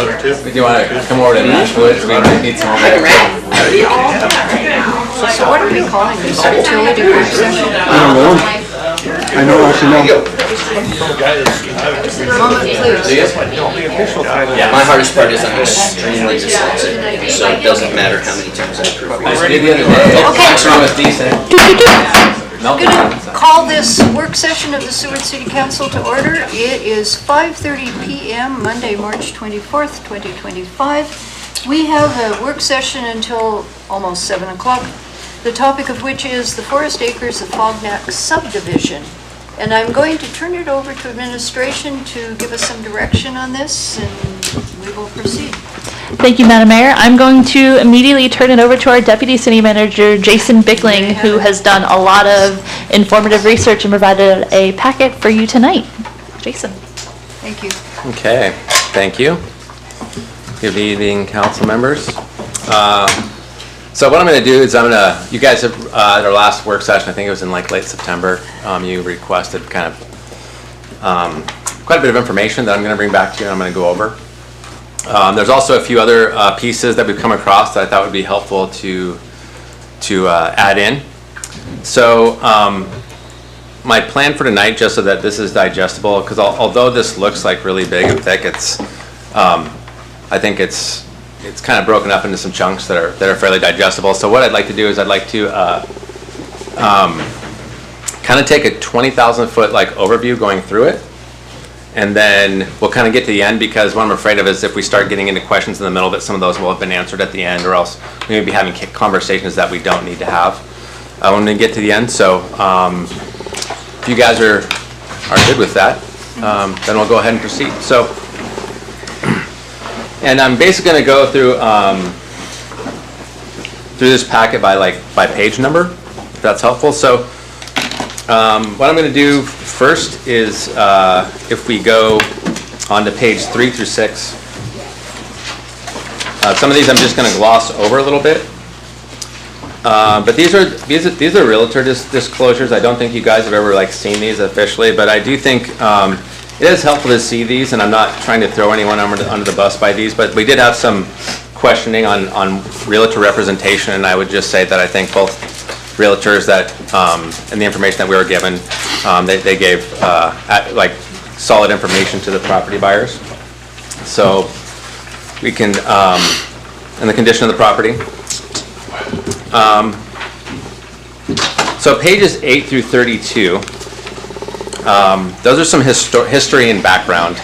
Do you want to come over to Nashville? We need some more. So what are we calling this? Utility work session? I don't know. I know, actually, no. Moment, please. Yeah, my hardest part is I'm extremely dyslexic, so it doesn't matter how many times I proofread. The other day. Okay. What's wrong with decent? I'm going to call this work session of the Seward City Council to order. It is 5:30 p.m., Monday, March 24th, 2025. We have a work session until almost 7 o'clock, the topic of which is the Forest Acres of Fognak subdivision. And I'm going to turn it over to administration to give us some direction on this, and we will proceed. Thank you, Madam Mayor. I'm going to immediately turn it over to our Deputy City Manager, Jason Bickling, who has done a lot of informative research and provided a packet for you tonight. Jason. Thank you. Okay, thank you. Good evening, council members. So what I'm going to do is you guys have, at our last work session, I think it was in like late September, you requested kind of quite a bit of information that I'm going to bring back to you and I'm going to go over. There's also a few other pieces that we've come across that I thought would be helpful to add in. So my plan for tonight, just so that this is digestible, because although this looks like really big and thick, it's I think it's kind of broken up into some chunks that are fairly digestible. So what I'd like to do is I'd like to kind of take a 20,000 foot like overview going through it. And then we'll kind of get to the end, because what I'm afraid of is if we start getting into questions in the middle, that some of those will have been answered at the end, or else we may be having conversations that we don't need to have when we get to the end. So if you guys are good with that, then we'll go ahead and proceed. So, and I'm basically going to go through this packet by page number, if that's helpful. So what I'm going to do first is if we go on to page 3 through 6, some of these I'm just going to gloss over a little bit. But these are realtor disclosures. I don't think you guys have ever seen these officially, but I do think it is helpful to see these, and I'm not trying to throw anyone under the bus by these, but we did have some questioning on realtor representation, and I would just say that I think both realtors that and the information that we were given, they gave solid information to the property buyers. So we can, and the condition of the property. So pages 8 through 32, those are some history and background.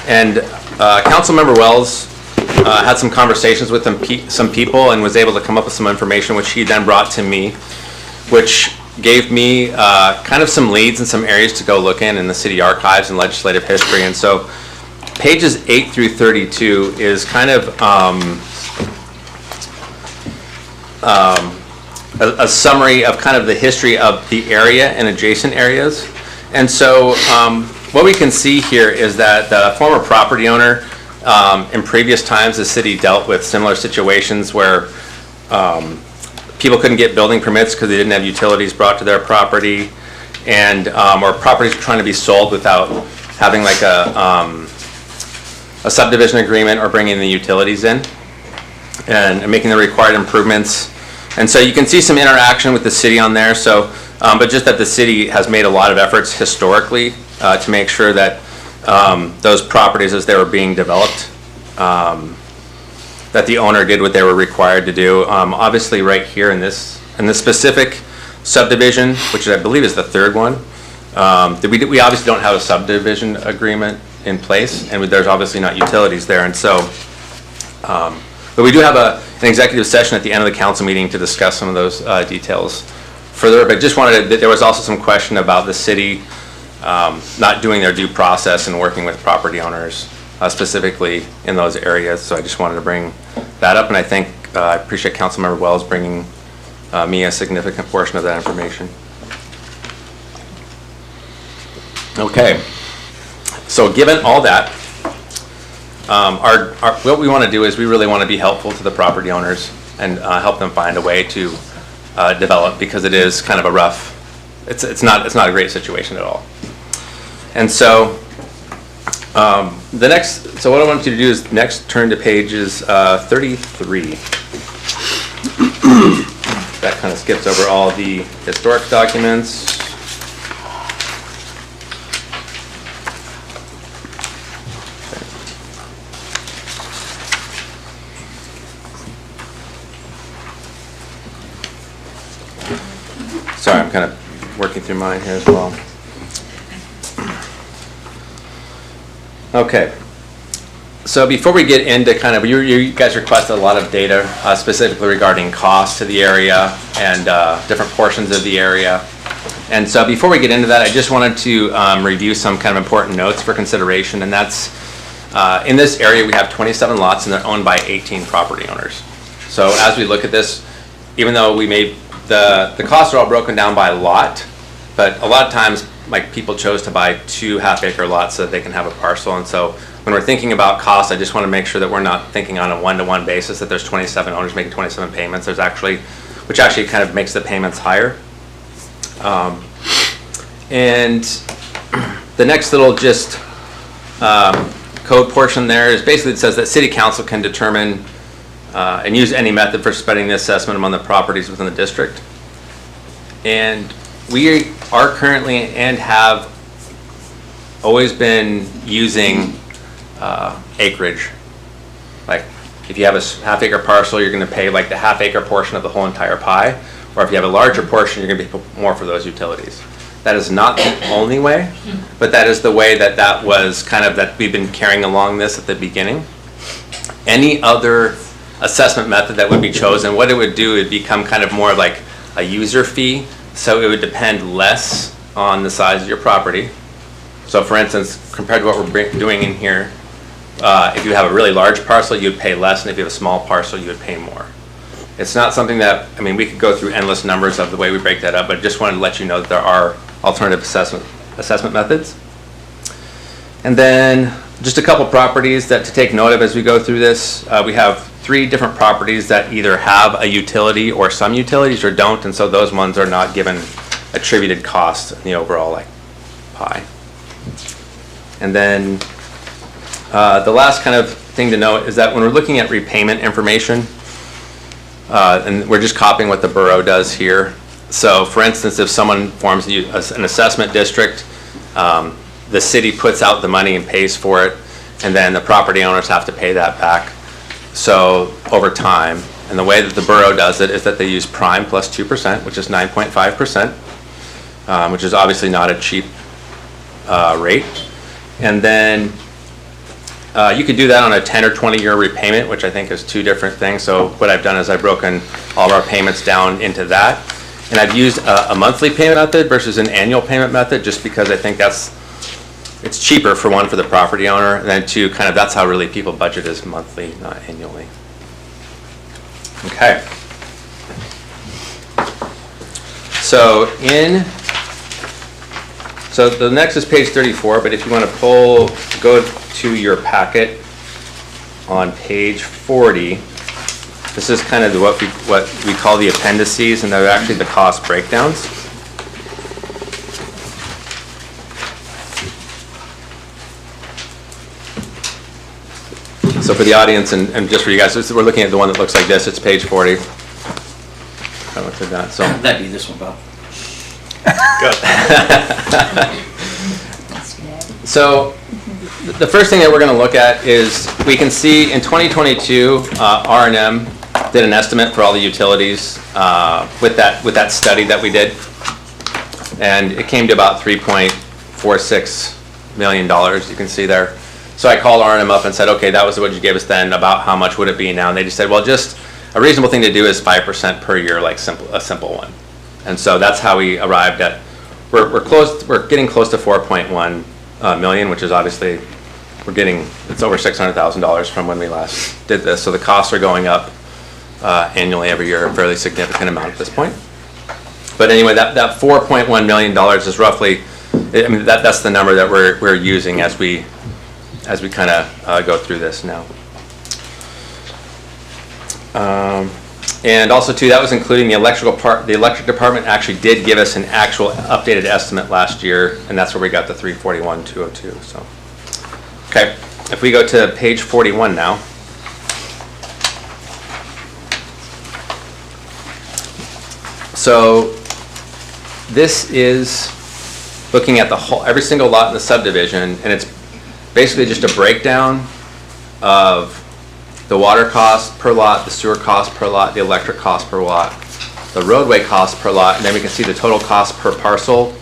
And Councilmember Wells had some conversations with some people and was able to come up with some information, which he then brought to me, which gave me kind of some leads and some areas to go look in the city archives and legislative history. And so pages 8 through 32 is kind of a summary of kind of the history of the area and adjacent areas. And so what we can see here is that the former property owner, in previous times, the city dealt with similar situations where people couldn't get building permits because they didn't have utilities brought to their property, and or properties were trying to be sold without having like a subdivision agreement or bringing the utilities in and making the required improvements. And so you can see some interaction with the city on there. So, but just that the city has made a lot of efforts historically to make sure that those properties, as they were being developed, that the owner did what they were required to do. Obviously, right here in this specific subdivision, which I believe is the third one, we obviously don't have a subdivision agreement in place, and there's obviously not utilities there, and so. But we do have an executive session at the end of the council meeting to discuss some of those details further. But just wanted to, there was also some question about the city not doing their due process and working with property owners specifically in those areas. So I just wanted to bring that up, and I think I appreciate Councilmember Wells bringing me a significant portion of that information. Okay, so given all that, what we want to do is we really want to be helpful to the property owners and help them find a way to develop, because it is kind of a rough, it's not a great situation at all. And so The next, so what I want you to do is next turn to pages 33. That kind of skips over all the historic documents. Sorry, I'm kind of working through mine here as well. Okay. So before we get into kind of, you guys requested a lot of data specifically regarding cost to the area and different portions of the area. And so before we get into that, I just wanted to review some kind of important notes for consideration. And that's, in this area, we have 27 lots and they're owned by 18 property owners. So as we look at this, even though we made, the costs are all broken down by lot, but a lot of times, like, people chose to buy 2 half-acre lots so that they can have a parcel. And so when we're thinking about costs, I just want to make sure that we're not thinking on a one-to-one basis, that there's 27 owners making 27 payments. There's actually, which actually kind of makes the payments higher. And the next little just code portion there is basically, it says that city council can determine and use any method for spreading the assessment among the properties within the district. And we are currently and have always been using acreage. Like, if you have a half-acre parcel, you're going to pay like the half-acre portion of the whole entire pie. Or if you have a larger portion, you're going to pay more for those utilities. That is not the only way, but that is the way that was kind of, that we've been carrying along this at the beginning. Any other assessment method that would be chosen, what it would do, it'd become kind of more like a user fee. So it would depend less on the size of your property. So for instance, compared to what we're doing in here, if you have a really large parcel, you'd pay less, and if you have a small parcel, you would pay more. It's not something that, I mean, we could go through endless numbers of the way we break that up, but just wanted to let you know that there are alternative assessment methods. And then just a couple properties that to take note of as we go through this. We have 3 different properties that either have a utility or some utilities or don't, and so those ones are not given attributed cost in the overall like pie. And then the last kind of thing to note is that when we're looking at repayment information, and we're just copying what the borough does here. So for instance, if someone forms an assessment district, the city puts out the money and pays for it, and then the property owners have to pay that back. So over time, and the way that the borough does it is that they use prime plus 2%, which is 9.5%, which is obviously not a cheap rate. And then you could do that on a 10 or 20 year repayment, which I think is 2 different things. So what I've done is I've broken all of our payments down into that. And I've used a monthly payment method versus an annual payment method, just because I think it's cheaper, for one, for the property owner, and then 2, kind of that's how really people budget, is monthly, not annually. Okay. So the next is page 34, but if you want to go to your packet on page 40, this is kind of what we call the appendices, and they're actually the cost breakdowns. So for the audience and just for you guys, we're looking at the one that looks like this. It's page 40. I looked at that. So That'd be this one, Bob. good. So the first thing that we're going to look at is, we can see in 2022, R&M did an estimate for all the utilities with that study that we did, and it came to about $3.46 million. You can see there. So I called R&M up and said, okay, that was what you gave us then, about how much would it be now? And they just said, well, just a reasonable thing to do is 5% per year, like a simple one. And so that's how we arrived at, we're getting close to 4.1 million, which is obviously, it's over $600,000 from when we last did this. So the costs are going up annually every year, a fairly significant amount at this point. But anyway, that $4.1 million is roughly, I mean, that's the number that we're using as we kind of go through this now. And also too, that was including the electrical part. The electric department actually did give us an actual updated estimate last year, and that's where we got the $341,202. So Okay, if we go to page 41 now. So this is looking at the whole, every single lot in the subdivision, and it's basically just a breakdown of the water cost per lot, the sewer cost per lot, the electric cost per lot, the roadway cost per lot, and then we can see the total cost per parcel.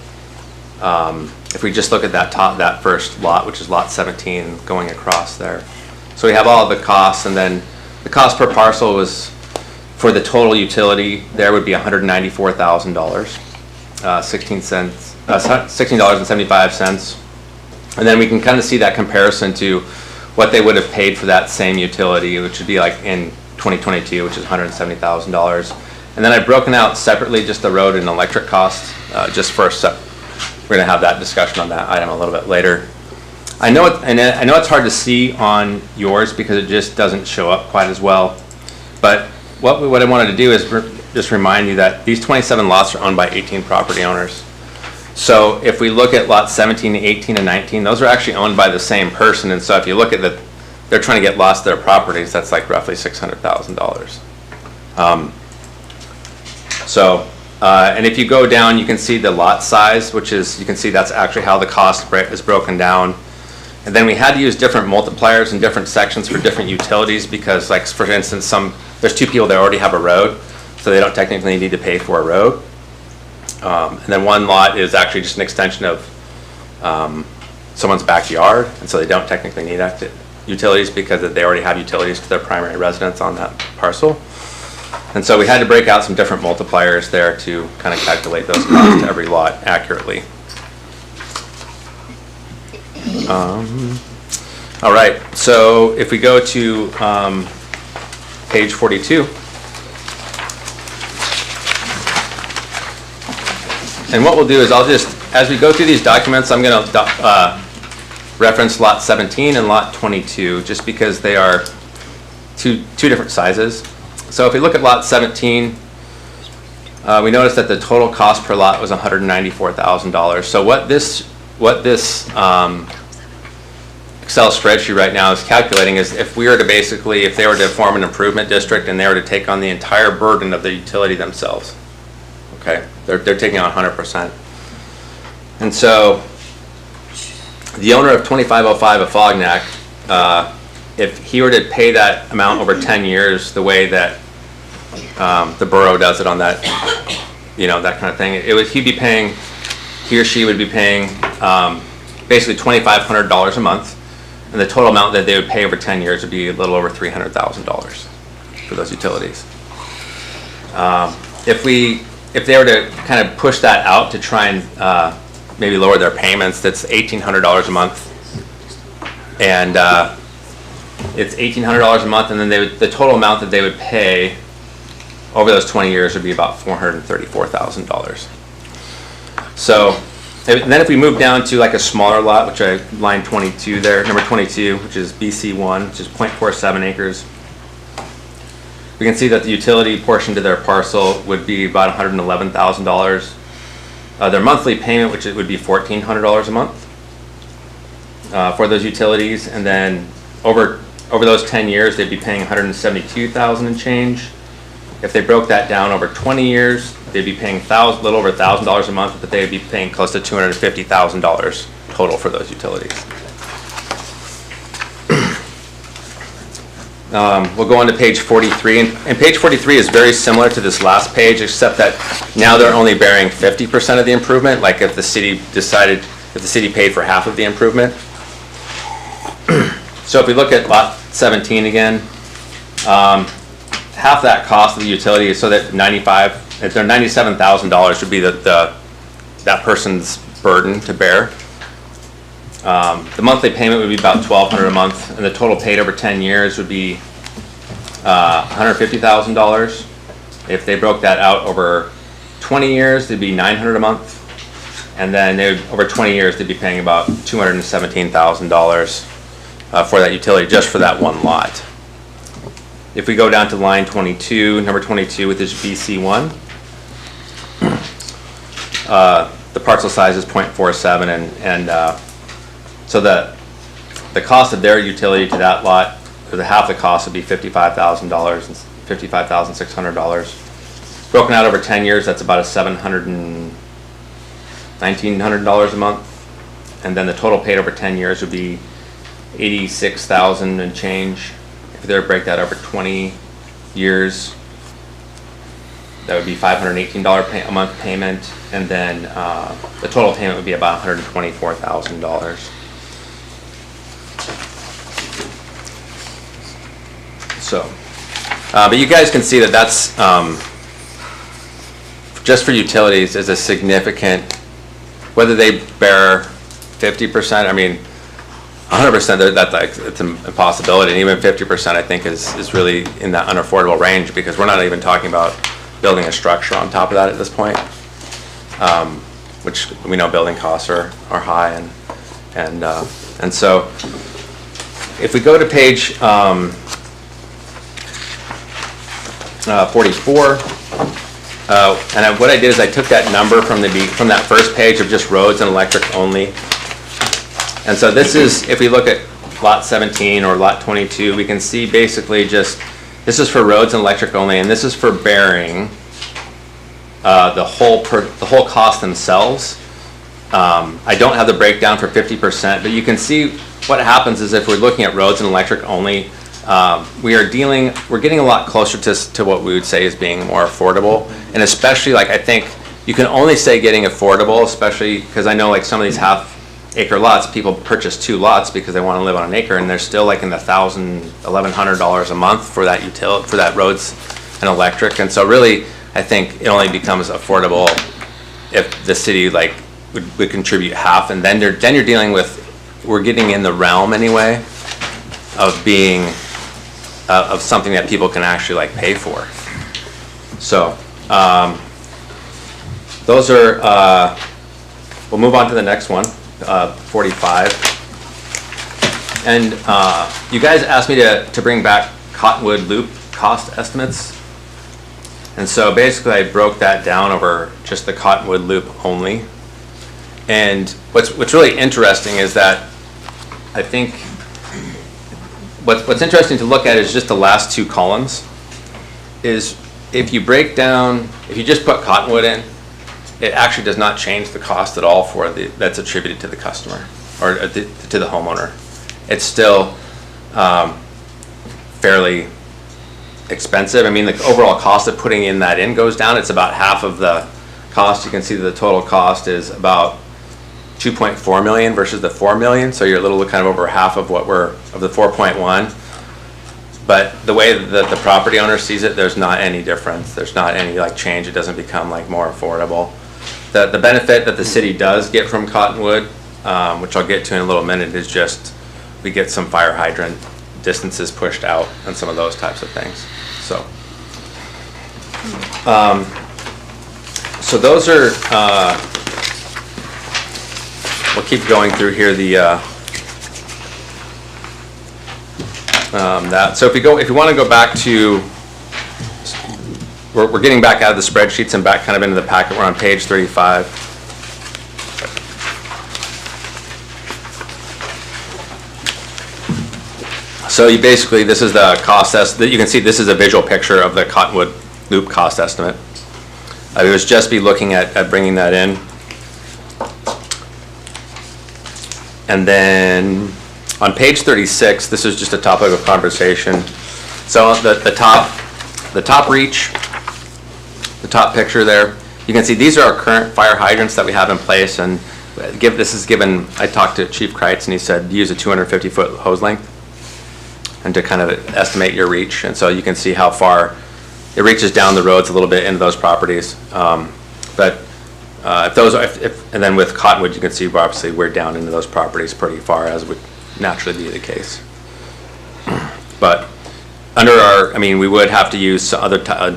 If we just look at that first lot, which is lot 17 going across there. So we have all of the costs, and then the cost per parcel was, for the total utility, there would be $194,000, $16.75. And then we can kind of see that comparison to what they would have paid for that same utility, which would be like in 2022, which is $170,000. And then I've broken out separately just the road and electric costs, just for we're gonna have that discussion on that item a little bit later. I know it's hard to see on yours because it just doesn't show up quite as well. But what I wanted to do is just remind you that these 27 lots are owned by 18 property owners. So if we look at lots 17, 18, and 19, those are actually owned by the same person. And so if you look at they're trying to get lots of their properties, that's like roughly $600,000. And if you go down, you can see the lot size, which is, you can see that's actually how the cost is broken down. And then we had to use different multipliers in different sections for different utilities because, like, for instance, there's two people that already have a road, so they don't technically need to pay for a road. And then one lot is actually just an extension of someone's backyard, and so they don't technically need utilities because they already have utilities to their primary residence on that parcel. And so we had to break out some different multipliers there to kind of calculate those costs to every lot accurately. All right, so if we go to page 42. And what we'll do is as we go through these documents, I'm going to reference lot 17 and lot 22, just because they are two different sizes. So if we look at lot 17, we notice that the total cost per lot was $194,000. So what this Excel spreadsheet right now is calculating is if they were to form an improvement district and they were to take on the entire burden of the utility themselves. Okay, they're taking on 100%. And so the owner of 2505 Afognak, if he were to pay that amount over 10 years, the way that the borough does it on that, that kind of thing, he or she would be paying basically $2,500 a month, and the total amount that they would pay over 10 years would be a little over $300,000 for those utilities. If they were to kind of push that out to try and maybe lower their payments, that's $1,800 a month, and it's $1,800 a month, and then the total amount that they would pay over those 20 years would be about $434,000. So, and then if we move down to like a smaller lot, which line 22 there, number 22, which is BC1, which is 0.47 acres, we can see that the utility portion to their parcel would be about $111,000. Their monthly payment, which would be $1,400 a month for those utilities, and then over those 10 years, they'd be paying $172,000 and change. If they broke that down over 20 years, they'd be paying a little over $1,000 a month, but they'd be paying close to $250,000 total for those utilities. We'll go on to page 43, and page 43 is very similar to this last page, except that now they're only bearing 50% of the improvement, like if the city paid for half of the improvement. So if we look at lot 17 again, half that cost of the utility is so that $97,000 would be that person's burden to bear. The monthly payment would be about $1,200 a month, and the total paid over 10 years would be $150,000. If they broke that out over 20 years, it'd be $900 a month, and then over 20 years they'd be paying about $217,000 for that utility just for that one lot. If we go down to line 22, number 22, with this BC1, the parcel size is 0.47, and so the the cost of their utility to that lot, or the half the cost would be $55,000, $55,600. Broken out over 10 years, that's about $1,900 a month. And then the total paid over 10 years would be $86,000 and change. If they were to break that over 20 years, that would be $518 a month payment, and then the total payment would be about $124,000. So, but you guys can see that that's just for utilities is a significant, whether they bear 50%, I mean, 100%, that's like, it's an impossibility, and even 50% I think is really in that unaffordable range, because we're not even talking about building a structure on top of that at this point, which we know building costs are high, and so if we go to page 44, and what I did is I took that number from that first page of just roads and electric only. And so this is, if we look at lot 17 or lot 22, we can see basically just, this is for roads and electric only, and this is for bearing the whole cost themselves. I don't have the breakdown for 50%, but you can see what happens is if we're looking at roads and electric only, we're getting a lot closer to what we would say is being more affordable. And especially, like, I think you can only say getting affordable, especially because I know like some of these half-acre lots, people purchase 2 lots because they want to live on an acre, and they're still like in the $1,000, $1,100 a month for that for that roads and electric. And so really, I think it only becomes affordable if the city like would contribute half, and then you're dealing with, we're getting in the realm anyway of being of something that people can actually like pay for. So those are we'll move on to the next one, 45. And you guys asked me to bring back Cottonwood Loop cost estimates, and so basically I broke that down over just the Cottonwood Loop only. And what's really interesting is that I think what's interesting to look at is just the last 2 columns. Is if you break down, if you just put Cottonwood in, it actually does not change the cost at all for that's attributed to the customer or to the homeowner. It's still fairly expensive. I mean, the overall cost of putting that in goes down. It's about half of the cost. You can see that the total cost is about 2.4 million versus the 4 million. So you're a little kind of over half of of the 4.1. But the way that the property owner sees it, there's not any difference. There's not any like change. It doesn't become like more affordable. The benefit that the city does get from Cottonwood, which I'll get to in a little minute, is just we get some fire hydrant distances pushed out and some of those types of things. So, so those are. We'll keep going through here. So if you want to go back to, we're getting back out of the spreadsheets and back kind of into the packet. We're on page 35. So you basically, this is the cost estimate. You can see this is a visual picture of the Cottonwood Loop cost estimate. I was just looking at bringing that in. And then on page 36, this is just a topic of conversation. So the top reach, the top picture there, you can see these are our current fire hydrants that we have in place. And this is given, I talked to Chief Kreitz and he said use a 250-foot hose length and to kind of estimate your reach. And so you can see how far it reaches down the roads a little bit into those properties. And then with Cottonwood, you can see obviously we're down into those properties pretty far, as would naturally be the case. But we would have to use a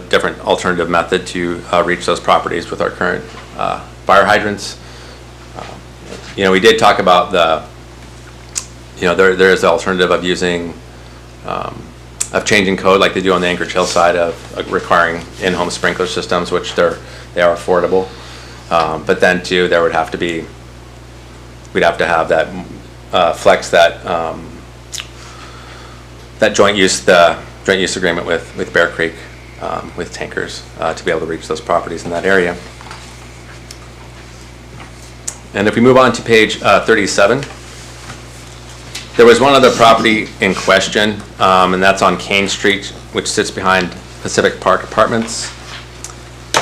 different alternative method to reach those properties with our current fire hydrants. We did talk about there is the alternative of using, of changing code like they do on the Anchorage Hill side of requiring in-home sprinkler systems, which they are affordable. But then too, we'd have to have that flex that, that joint use agreement with Bear Creek, with tankers, to be able to reach those properties in that area. And if we move on to page 37, there was one other property in question, and that's on Kane Street, which sits behind Pacific Park Apartments.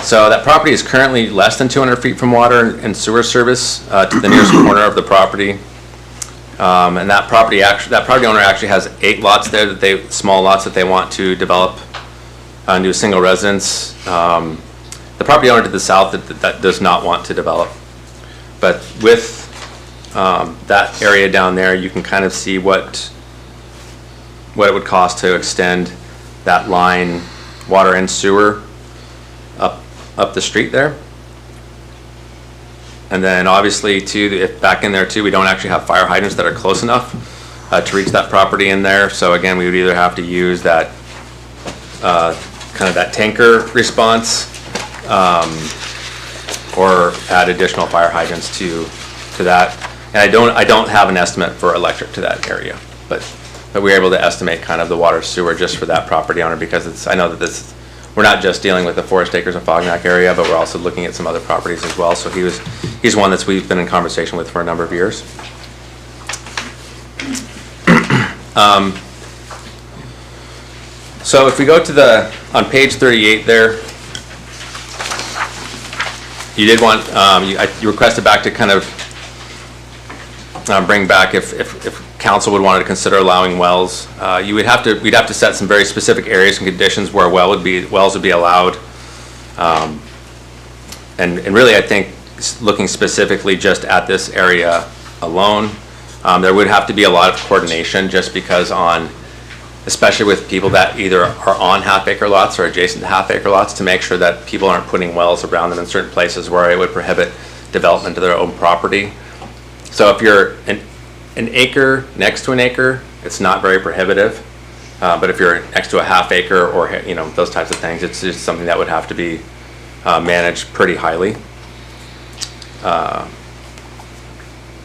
So that property is currently less than 200 feet from water and sewer service to the nearest corner of the property. And that property owner actually has 8 lots there, small lots that they want to develop into a single residence. The property owner to the south that does not want to develop. But with that area down there, you can kind of see what it would cost to extend that line, water and sewer, up the street there. And then obviously too, if back in there too, we don't actually have fire hydrants that are close enough to reach that property in there. So again, we would either have to use that kind of that tanker response, or add additional fire hydrants to that. And I don't have an estimate for electric to that area, but we were able to estimate kind of the water sewer just for that property owner, because I know that we're not just dealing with the Forest Acres and Fognac area, but we're also looking at some other properties as well. So he's one that we've been in conversation with for a number of years. So if we go to on page 38 there, you did want, you requested back to kind of bring back if council would want to consider allowing wells. We'd have to set some very specific areas and conditions where wells would be allowed. And really, I think looking specifically just at this area alone, there would have to be a lot of coordination, just because especially with people that either are on half-acre lots or adjacent to half-acre lots, to make sure that people aren't putting wells around them in certain places where it would prohibit development of their own property. So if you're an acre next to an acre, it's not very prohibitive. But if you're next to a half acre or those types of things, it's just something that would have to be managed pretty highly.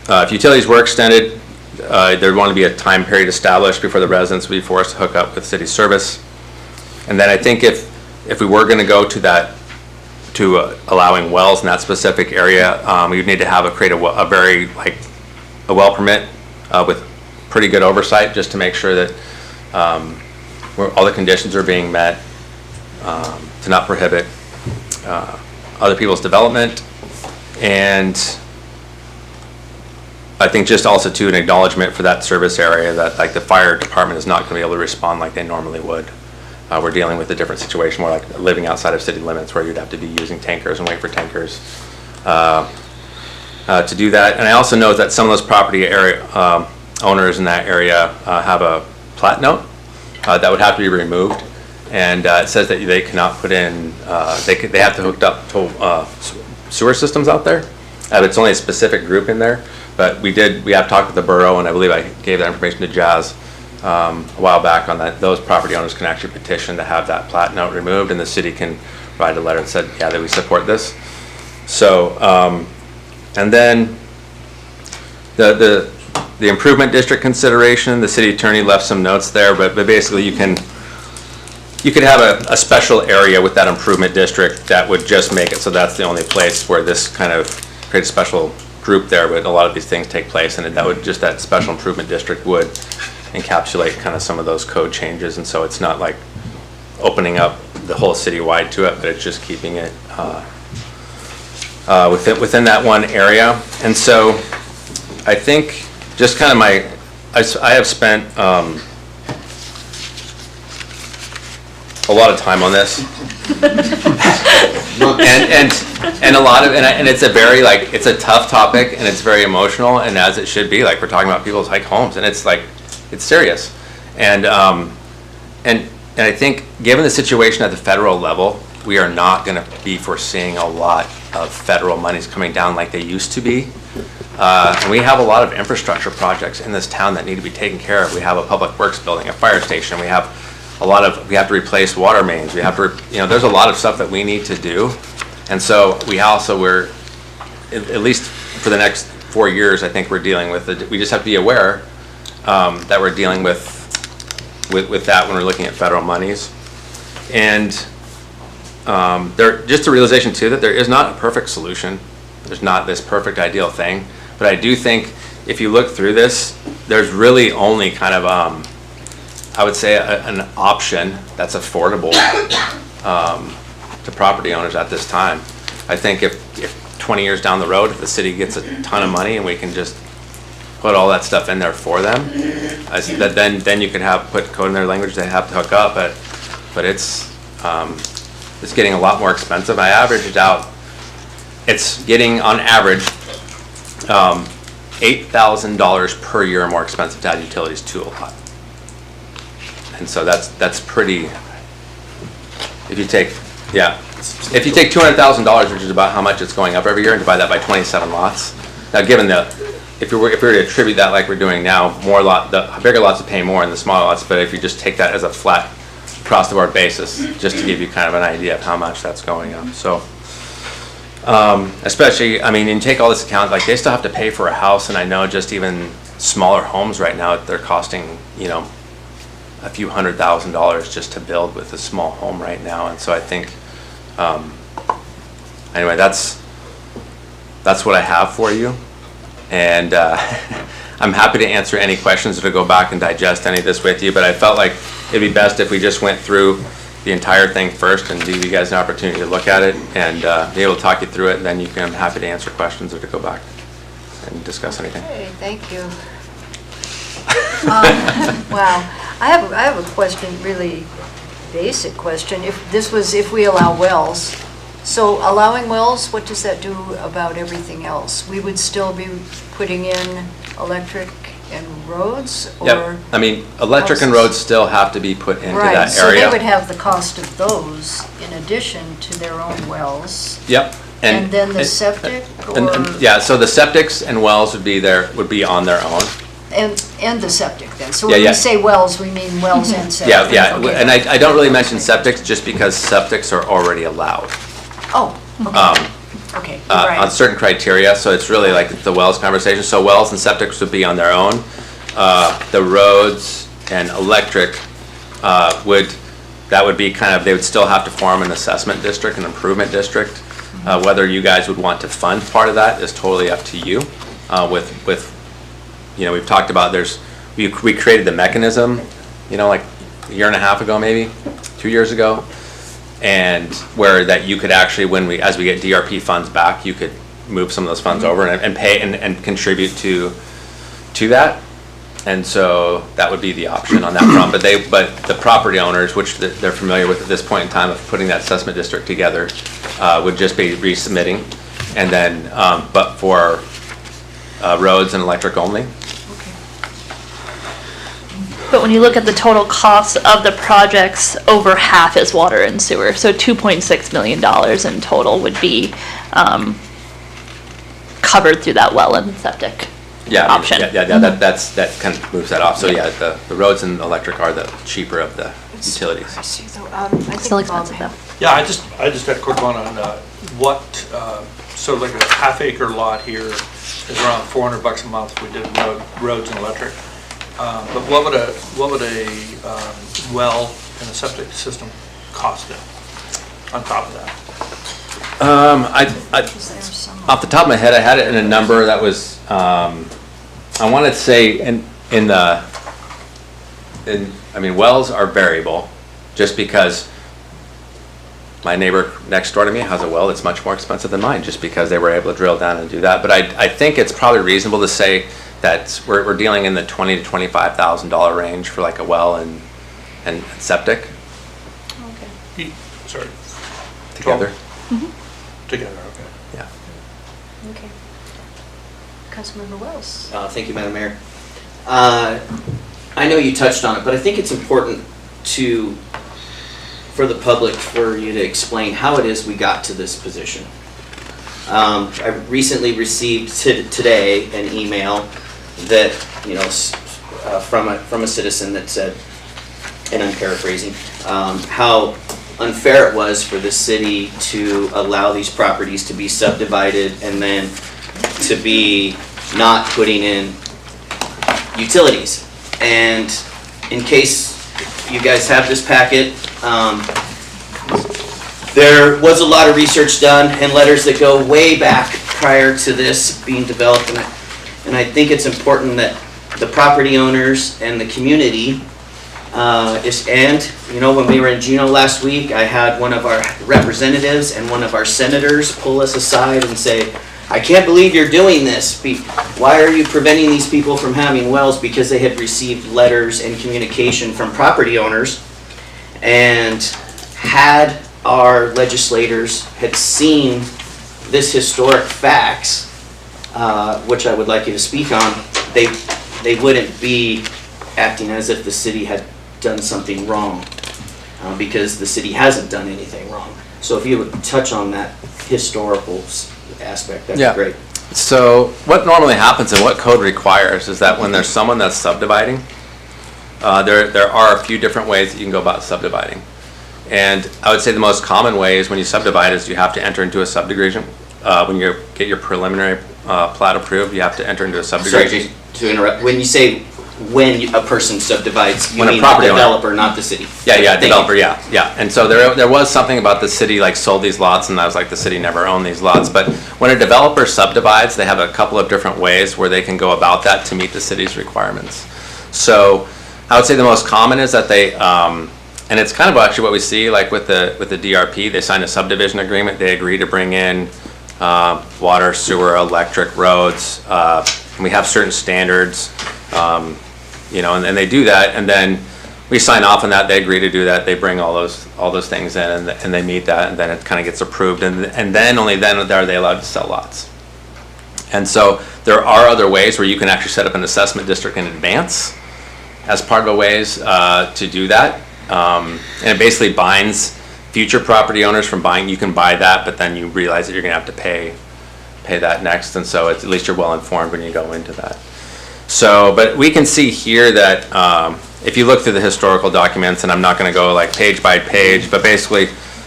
If utilities were extended, there'd want to be a time period established before the residents would be forced to hook up with city service. And then I think if we were going to go to allowing wells in that specific area, we would need to create a well permit with pretty good oversight, just to make sure that all the conditions are being met, to not prohibit other people's development. And I think just also an acknowledgement for that service area that like the fire department is not going to be able to respond like they normally would. We're dealing with a different situation, more like living outside of city limits, where you'd have to be using tankers and wait for tankers to do that. And I also know that some of those property area owners in that area have a plat note that would have to be removed, and it says that they cannot put in. They have to hook up to sewer systems out there. It's only a specific group in there, but we have talked with the borough, and I believe I gave that information to Jazz a while back on that. Those property owners can actually petition to have that plat note removed, and the city can write a letter that said, yeah, that we support this. So, and then the improvement district consideration, the city attorney left some notes there, but basically you could have a special area with that improvement district that would just make it so that's the only place where this kind of create a special group there, but a lot of these things take place, and that special improvement district would encapsulate kind of some of those code changes. And so it's not like opening up the whole city wide to it, but it's just keeping it within that one area. And so I think just kind of I have spent a lot of time on this, and a lot of, and it's it's a tough topic, and it's very emotional, and as it should be. Like, we're talking about people's homes, and it's serious, and I think given the situation at the federal level, we are not going to be foreseeing a lot of federal monies coming down like they used to be. And we have a lot of infrastructure projects in this town that need to be taken care of. We have a public works building, a fire station. We have to replace water mains. We have to, there's a lot of stuff that we need to do. And so we're, at least for the next 4 years, I think we're dealing with it. We just have to be aware that we're dealing with that when we're looking at federal monies. And just a realization too that there is not a perfect solution. There's not this perfect ideal thing. But I do think if you look through this, there's really only kind of, I would say, an option that's affordable to property owners at this time. I think if 20 years down the road, if the city gets a ton of money and we can just put all that stuff in there for them, then you could put code in their language they have to hook up. But it's getting a lot more expensive. I averaged out, it's getting on average $8,000 per year more expensive to add utilities to a lot. And so that's pretty, if you take $200,000, which is about how much it's going up every year, and divide that by 27 lots. Now, given if we were to attribute that like we're doing now, the bigger lots are paying more than the smaller lots, but if you just take that as a flat across the board basis, just to give you kind of an idea of how much that's going up. So, especially, I mean, and take all this account, like they still have to pay for a house, and I know just even smaller homes right now, they're costing, a few $100,000 just to build with a small home right now. And so I think, anyway, that's what I have for you. And I'm happy to answer any questions or to go back and digest any of this with you, but I felt like it'd be best if we just went through the entire thing first and give you guys an opportunity to look at it and be able to talk you through it, and then I'm happy to answer questions or to go back and discuss anything. Okay, thank you. Wow, I have a question, really basic question. If we allow wells, so allowing wells, what does that do about everything else? We would still be putting in electric and roads, or? Yep, I mean, electric and roads still have to be put into Right, that so area. they would have the cost of those in addition to their own wells. Yep. And then the septic, or? Yeah, so the septics and wells would be on their own. And the septic then. So Yeah, when yeah. we say wells, we mean wells and septic. Yeah, Okay. and I don't really mention septics just because septics are already allowed. Oh, okay. Okay, you're On right. certain criteria, so it's really like the wells conversation. So wells and septics would be on their own. The roads and electric that would be kind of, they would still have to form an assessment district, an improvement district. Whether you guys would want to fund part of that is totally up to you. We've talked about we created the mechanism, like a year and a half ago, maybe 2 years ago. And where that you could actually, as we get DRP funds back, you could move some of those funds over and pay and contribute to that. And so that would be the option on that front. But the property owners, which they're familiar with at this point in time of putting that assessment district together, would just be resubmitting. And then, but for roads and electric only. But when you look at the total cost of the projects, over half is water and sewer. So $2.6 million in total would be covered through that well and septic option. That kind of moves that off. So yeah, the roads and electric are the cheaper of the utilities. I see, though. I think Still Bob expensive had- though. Yeah, I just had a quick one on so like a half-acre lot here is around $400 a month if we did roads and electric. But what would a well and a septic system cost them on top of that? Off the top of my head, I had it in a number that was, I wanted to say wells are variable, just because my neighbor next door to me has a well that's much more expensive than mine, just because they were able to drill down and do that. But I think it's probably reasonable to say that we're dealing in the $20,000 to $25,000 range for like a well and septic Sorry. together. Together, okay. Yeah. Okay. Councilmember Wells. Thank you, Madam Mayor. I know you touched on it, but I think it's important for the public, for you to explain how it is we got to this position. I recently received today an email that, from a citizen that said, and I'm paraphrasing, how unfair it was for the city to allow these properties to be subdivided and then to be not putting in utilities. And in case you guys have this packet, there was a lot of research done and letters that go way back prior to this being developed, and I think it's important that the property owners and the community when we were in Juneau last week, I had one of our representatives and one of our senators pull us aside and say, I can't believe you're doing this. Why are you preventing these people from having wells? Because they had received letters and communication from property owners, and had our legislators had seen this historic facts, which I would like you to speak on, they wouldn't be acting as if the city had done something wrong, because the city hasn't done anything wrong. So if you would touch on that historical aspect, that'd Yeah. be great. So what normally happens and what code requires is that when there's someone that's subdividing, there are a few different ways that you can go about subdividing. And I would say the most common way is when you subdivide is you have to enter into a subdivision. When you get your preliminary plat approved, you have to enter into a subdivision. Sorry to interrupt. When you say when a person subdivides, you When a mean the property owner. developer, not the city? Yeah, Thank you. developer, yeah. And so there was something about the city like sold these lots, and I was like, the city never owned these lots. But when a developer subdivides, they have a couple of different ways where they can go about that to meet the city's requirements. So I would say the most common is that they, and it's kind of actually what we see like with the DRP, they sign a subdivision agreement, they agree to bring in water, sewer, electric, roads, and we have certain standards, and they do that, and then we sign off on that, they agree to do that, they bring all those things in, and they meet that, and then it kind of gets approved, and then only then are they allowed to sell lots. And so there are other ways where you can actually set up an assessment district in advance as part of the ways to do that. And it basically binds future property owners from buying. You can buy that, but then you realize that you're going to have to pay that next, and so at least you're well informed when you go into that. So, but we can see here that if you look through the historical documents, and I'm not going to go like page by page, but basically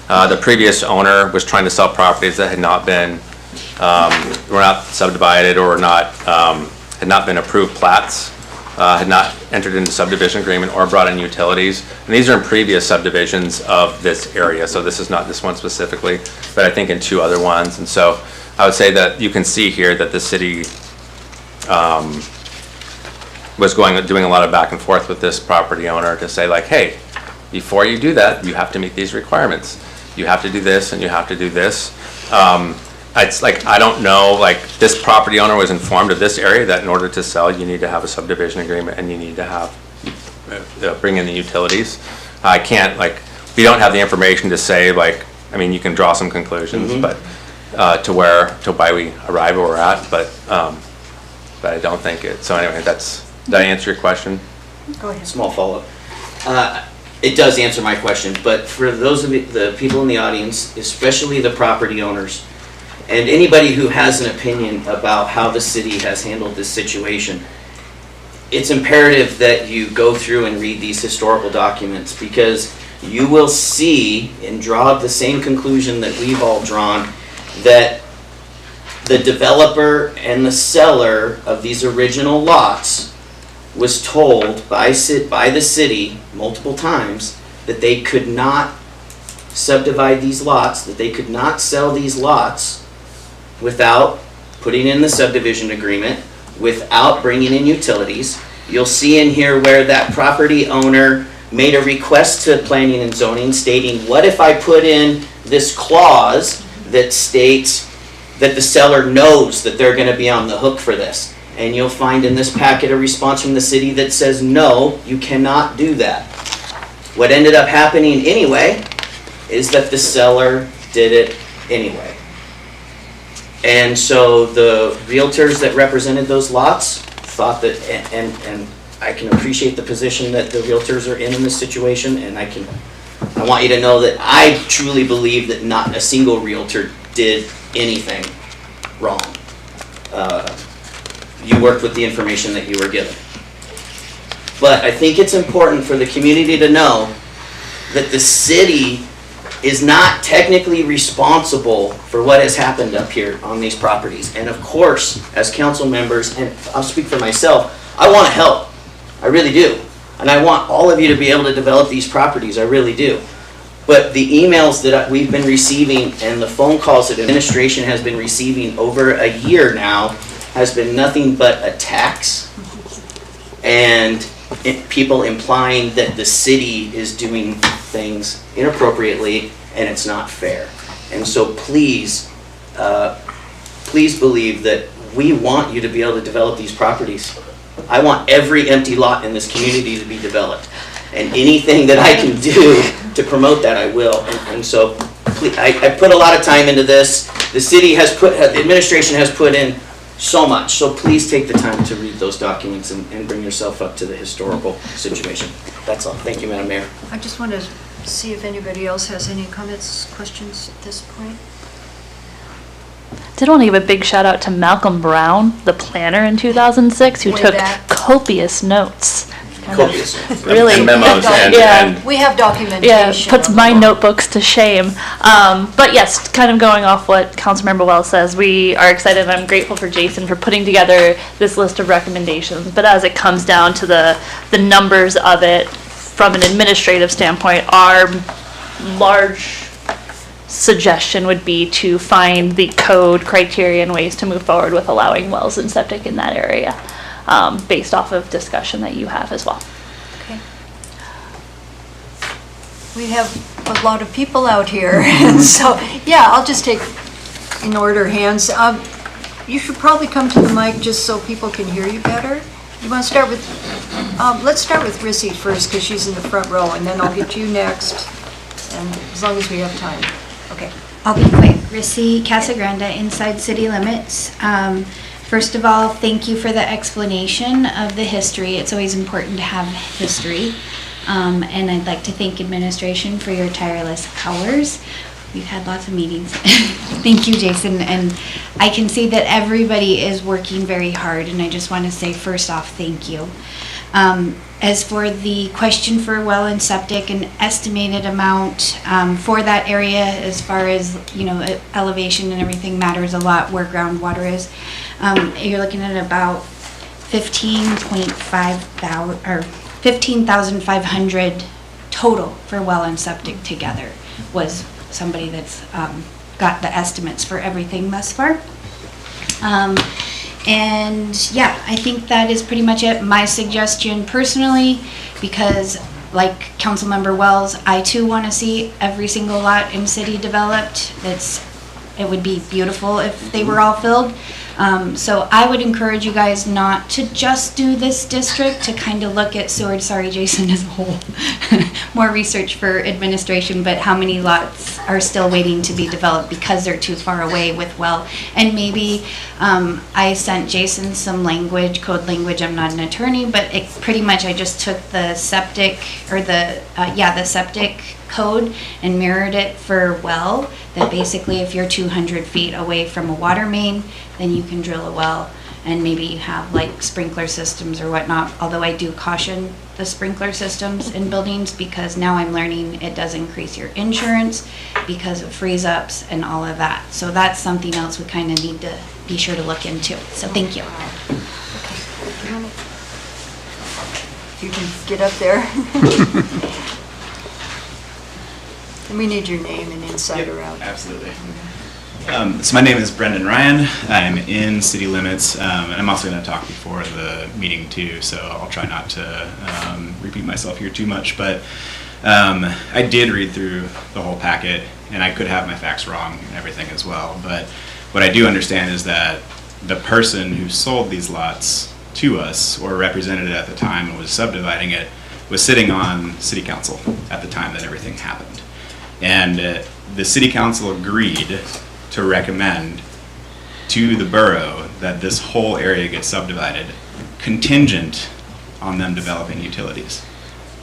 the previous owner was trying to sell properties that had not been were not subdivided or had not been approved plats. Had not entered into subdivision agreement or brought in utilities. And these are in previous subdivisions of this area, so this is not this one specifically, but I think in two other ones. And so I would say that you can see here that the city was doing a lot of back and forth with this property owner to say like, hey, before you do that, you have to meet these requirements. You have to do this and you have to do this. It's like, I don't know, like this property owner was informed of this area that in order to sell, you need to have a subdivision agreement and you need to have, bring in the utilities. I can't, like, we don't have the information to say, like, I mean, you can draw some conclusions, but to why we arrive where we're at, but I don't think it. So anyway, did I answer your question? Go ahead. Small follow-up. It does answer my question, but for those of the people in the audience, especially the property owners, and anybody who has an opinion about how the city has handled this situation, it's imperative that you go through and read these historical documents, because you will see and draw the same conclusion that we've all drawn, that the developer and the seller of these original lots was told by the city multiple times that they could not subdivide these lots, that they could not sell these lots without putting in the subdivision agreement, without bringing in utilities. You'll see in here where that property owner made a request to planning and zoning stating, what if I put in this clause that states that the seller knows that they're going to be on the hook for this? And you'll find in this packet a response from the city that says, no, you cannot do that. What ended up happening anyway is that the seller did it anyway. And so the realtors that represented those lots thought that, and I can appreciate the position that the realtors are in this situation, and I want you to know that I truly believe that not a single realtor did anything wrong. You worked with the information that you were given. But I think it's important for the community to know that the city is not technically responsible for what has happened up here on these properties. And of course, as council members, and I'll speak for myself, I want to help. I really do. And I want all of you to be able to develop these properties. I really do. But the emails that we've been receiving and the phone calls that administration has been receiving over a year now has been nothing but attacks and people implying that the city is doing things inappropriately and it's not fair. And so please, please believe that we want you to be able to develop these properties. I want every empty lot in this community to be developed. And anything that I can do to promote that, I will. And so, please, I put a lot of time into this. The city has put, the administration has put in so much. So please take the time to read those documents and bring yourself up to the historical situation. That's all. Thank you, Madam Mayor. I just want to see if anybody else has any comments, questions at this point. Did want to give a big shout out to Malcolm Brown, the planner in 2006, who Way took back. copious notes. Kind of Copious. Really, And memos Yeah. and We have documentation. yeah, puts of my them. notebooks to shame. But yes, kind of going off what Councilmember Wells says, we are excited and I'm grateful for Jason for putting together this list of recommendations. But as it comes down to the numbers of it, from an administrative standpoint, our large suggestion would be to find the code criteria and ways to move forward with allowing wells and septic in that area, based off of discussion that you have as well. Okay. We have a lot of people out here, and so, yeah, I'll just take in order hands. You should probably come to the mic just so people can hear you better. You want to start with, let's start with Rissy first, because she's in the front row, and then I'll get to you next, and as long as we have time. Okay. I'll be quick. Rissy Casagrande, inside city limits. First of all, thank you for the explanation of the history. It's always important to have history. And I'd like to thank administration for your tireless hours. We've had lots of meetings. Thank you, Jason. And I can see that everybody is working very hard, and I just want to say first off, thank you. As for the question for well and septic, an estimated amount for that area, as far as, you know, elevation and everything matters a lot where groundwater is. You're looking at about 15,500 total for well and septic together, was somebody that's got the estimates for everything thus far. And yeah, I think that is pretty much it. My suggestion personally, because like Councilmember Wells, I too want to see every single lot in city developed. It would be beautiful if they were all filled. So I would encourage you guys not to just do this district, to kind of look at Seward, sorry Jason, as a whole. More research for administration, but how many lots are still waiting to be developed because they're too far away with well. And maybe I sent Jason some language, code language, I'm not an attorney, but it pretty much, I just took the septic, or the septic code and mirrored it for well, that basically if you're 200 feet away from a water main, then you can drill a well, and maybe you have like sprinkler systems or whatnot, although I do caution the sprinkler systems in buildings, because now I'm learning it does increase your insurance because of freeze-ups and all of that. So that's something else we kind of need to be sure to look into. So thank you. If you can get up there. And we need your name and inside or out. Absolutely. So my name is Brendan Ryan. I'm in city limits, and I'm also going to talk before the meeting too, so I'll try not to repeat myself here too much. But I did read through the whole packet, and I could have my facts wrong and everything as well. But what I do understand is that the person who sold these lots to us, or represented it at the time and was subdividing it, was sitting on city council at the time that everything happened. And the city council agreed to recommend to the borough that this whole area gets subdivided, contingent on them developing utilities.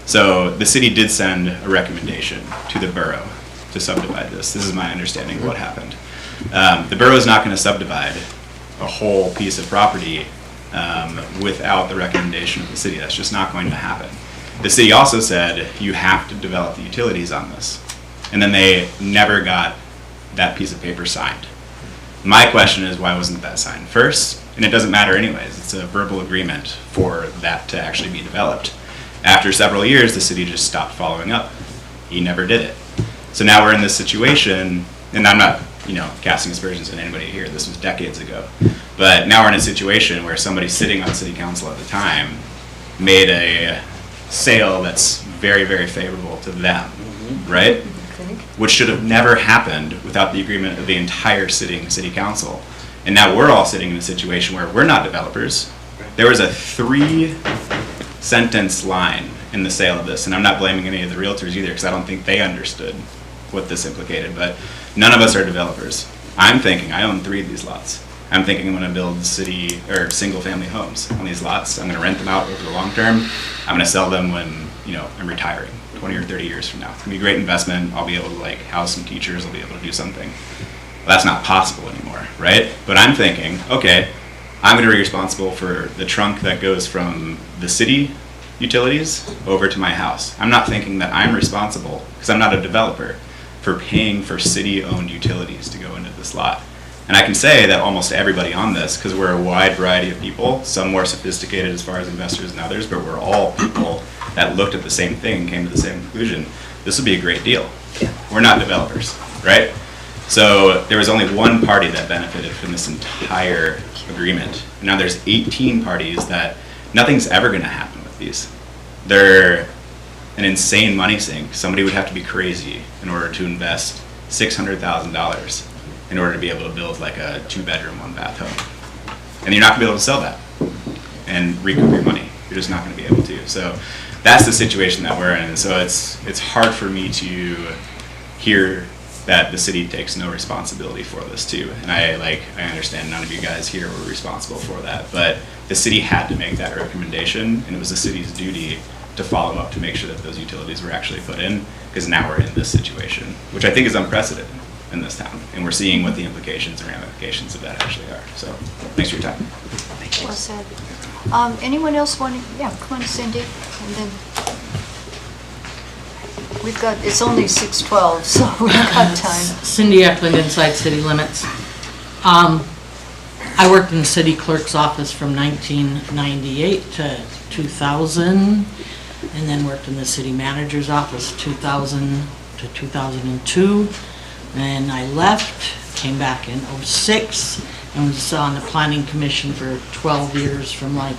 So the city did send a recommendation to the borough to subdivide this. This is my understanding of what happened. The borough is not going to subdivide a whole piece of property without the recommendation of the city. That's just not going to happen. The city also said you have to develop the utilities on this. And then they never got that piece of paper signed. My question is, why wasn't that signed first? And it doesn't matter anyways. It's a verbal agreement for that to actually be developed. After several years, the city just stopped following up. He never did it. So now we're in this situation, and I'm not, casting aspersions on anybody here. This was decades ago. But now we're in a situation where somebody sitting on city council at the time made a sale that's very, very favorable to them, right? Which should have never happened without the agreement of the entire sitting city council. And now we're all sitting in a situation where we're not developers. There was a 3-sentence line in the sale of this, and I'm not blaming any of the realtors either, because I don't think they understood what this implicated, but none of us are developers. I'm thinking, I own 3 of these lots. I'm thinking I'm gonna build city or single family homes on these lots. I'm gonna rent them out over the long term. I'm gonna sell them when, I'm retiring, 20 or 30 years from now. It's gonna be a great investment. I'll be able to house some teachers. I'll be able to do something. Well, that's not possible anymore, right? But I'm thinking, okay, I'm gonna be responsible for the trunk that goes from the city utilities over to my house. I'm not thinking that I'm responsible, because I'm not a developer, for paying for city-owned utilities to go into this lot. And I can say that almost everybody on this, because we're a wide variety of people, some more sophisticated as far as investors than others, but we're all people that looked at the same thing and came to the same conclusion. This would be a great deal. We're not developers, right? So there was only one party that benefited from this entire agreement. Now there's 18 parties that nothing's ever going to happen with these. They're an insane money sink. Somebody would have to be crazy in order to invest $600,000 in order to be able to build like a 2-bedroom, 1-bath home. And you're not gonna be able to sell that and recoup your money. You're just not gonna be able to. So that's the situation that we're in. And so it's hard for me to hear that the city takes no responsibility for this too. And I understand none of you guys here were responsible for that, but the city had to make that recommendation, and it was the city's duty to follow up to make sure that those utilities were actually put in, because now we're in this situation, which I think is unprecedented in this town, and we're seeing what the implications and ramifications of that actually are. So, thanks for your time. Well said. Anyone else want to, come on, Cindy, and then it's only 6:12, so we've got time. Cindy Eklund, Inside City Limits. I worked in the city clerk's office from 1998 to 2000, and then worked in the city manager's office 2000 to 2002. And I left, came back in 06, and was on the planning commission for 12 years from 08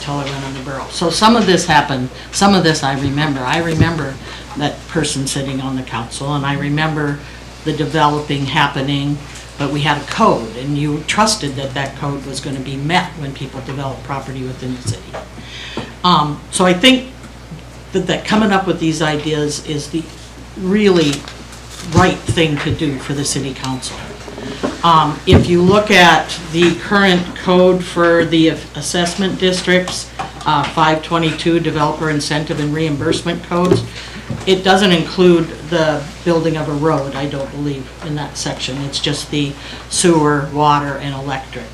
till I went on the borough. So some of this happened, some of this I remember. I remember that person sitting on the council, and I remember the developing happening, but we had a code, and you trusted that that code was going to be met when people develop property within the city. So I think that coming up with these ideas is the really right thing to do for the city council. If you look at the current code for the assessment districts, 522 developer incentive and reimbursement codes, it doesn't include the building of a road, I don't believe, in that section. It's just the sewer, water, and electric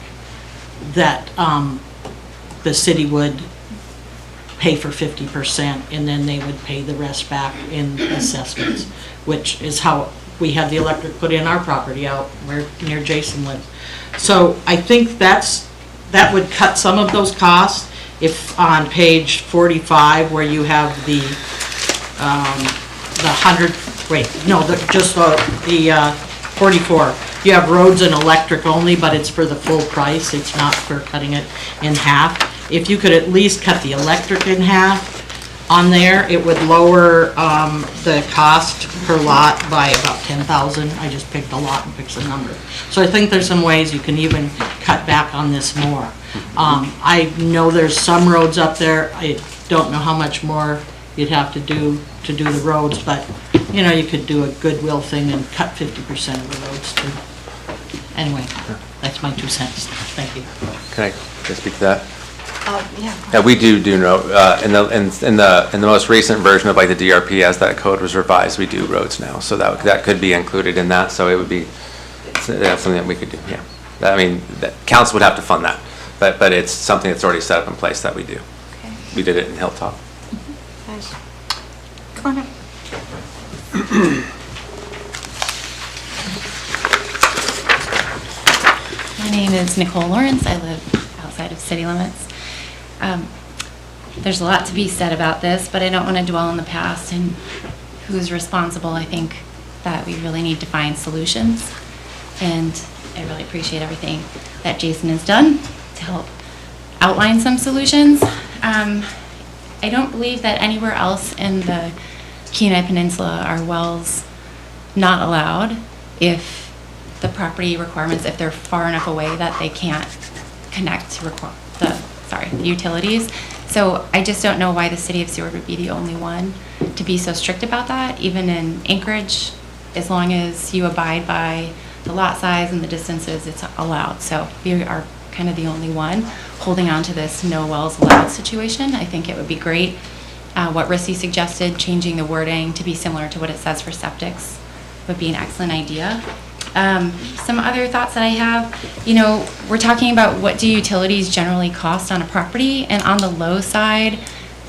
that the city would pay for 50%, and then they would pay the rest back in assessments, which is how we had the electric put in our property out where near Jason lived. So I think that would cut some of those costs. If on page 45 where you have the 44, you have roads and electric only, but it's for the full price. It's not for cutting it in half. If you could at least cut the electric in half on there, it would lower the cost per lot by about 10,000. I just picked a lot and picked a number. So I think there's some ways you can even cut back on this more. I know there's some roads up there. I don't know how much more you'd have to do the roads, but you could do a goodwill thing and cut 50% of the roads too. Anyway, that's my 2 cents. Thank you. Can I speak to that? Yeah. Yeah, we do know, in the most recent version of the DRP, as that code was revised, we do roads now, so that could be included in that, so it would be something that we could do, yeah. I mean, the council would have to fund that, but it's something that's already set up in place that we do. Okay. We did it in Hilltop. Nice. Come on up. My name is Nicole Lawrence. I live outside of city limits. There's a lot to be said about this, but I don't want to dwell on the past and who's responsible. I think that we really need to find solutions, and I really appreciate everything that Jason has done to help outline some solutions. I don't believe that anywhere else in the Kenai Peninsula are wells not allowed if the property requirements, if they're far enough away that they can't connect to the utilities. So I just don't know why the city of Seward would be the only one to be so strict about that. Even in Anchorage, as long as you abide by the lot size and the distances, it's allowed. So we are kind of the only one holding on to this no wells allowed situation. I think it would be great. What Rissy suggested, changing the wording to be similar to what it says for septics, would be an excellent idea. Some other thoughts that I have, we're talking about what do utilities generally cost on a property, and on the low side,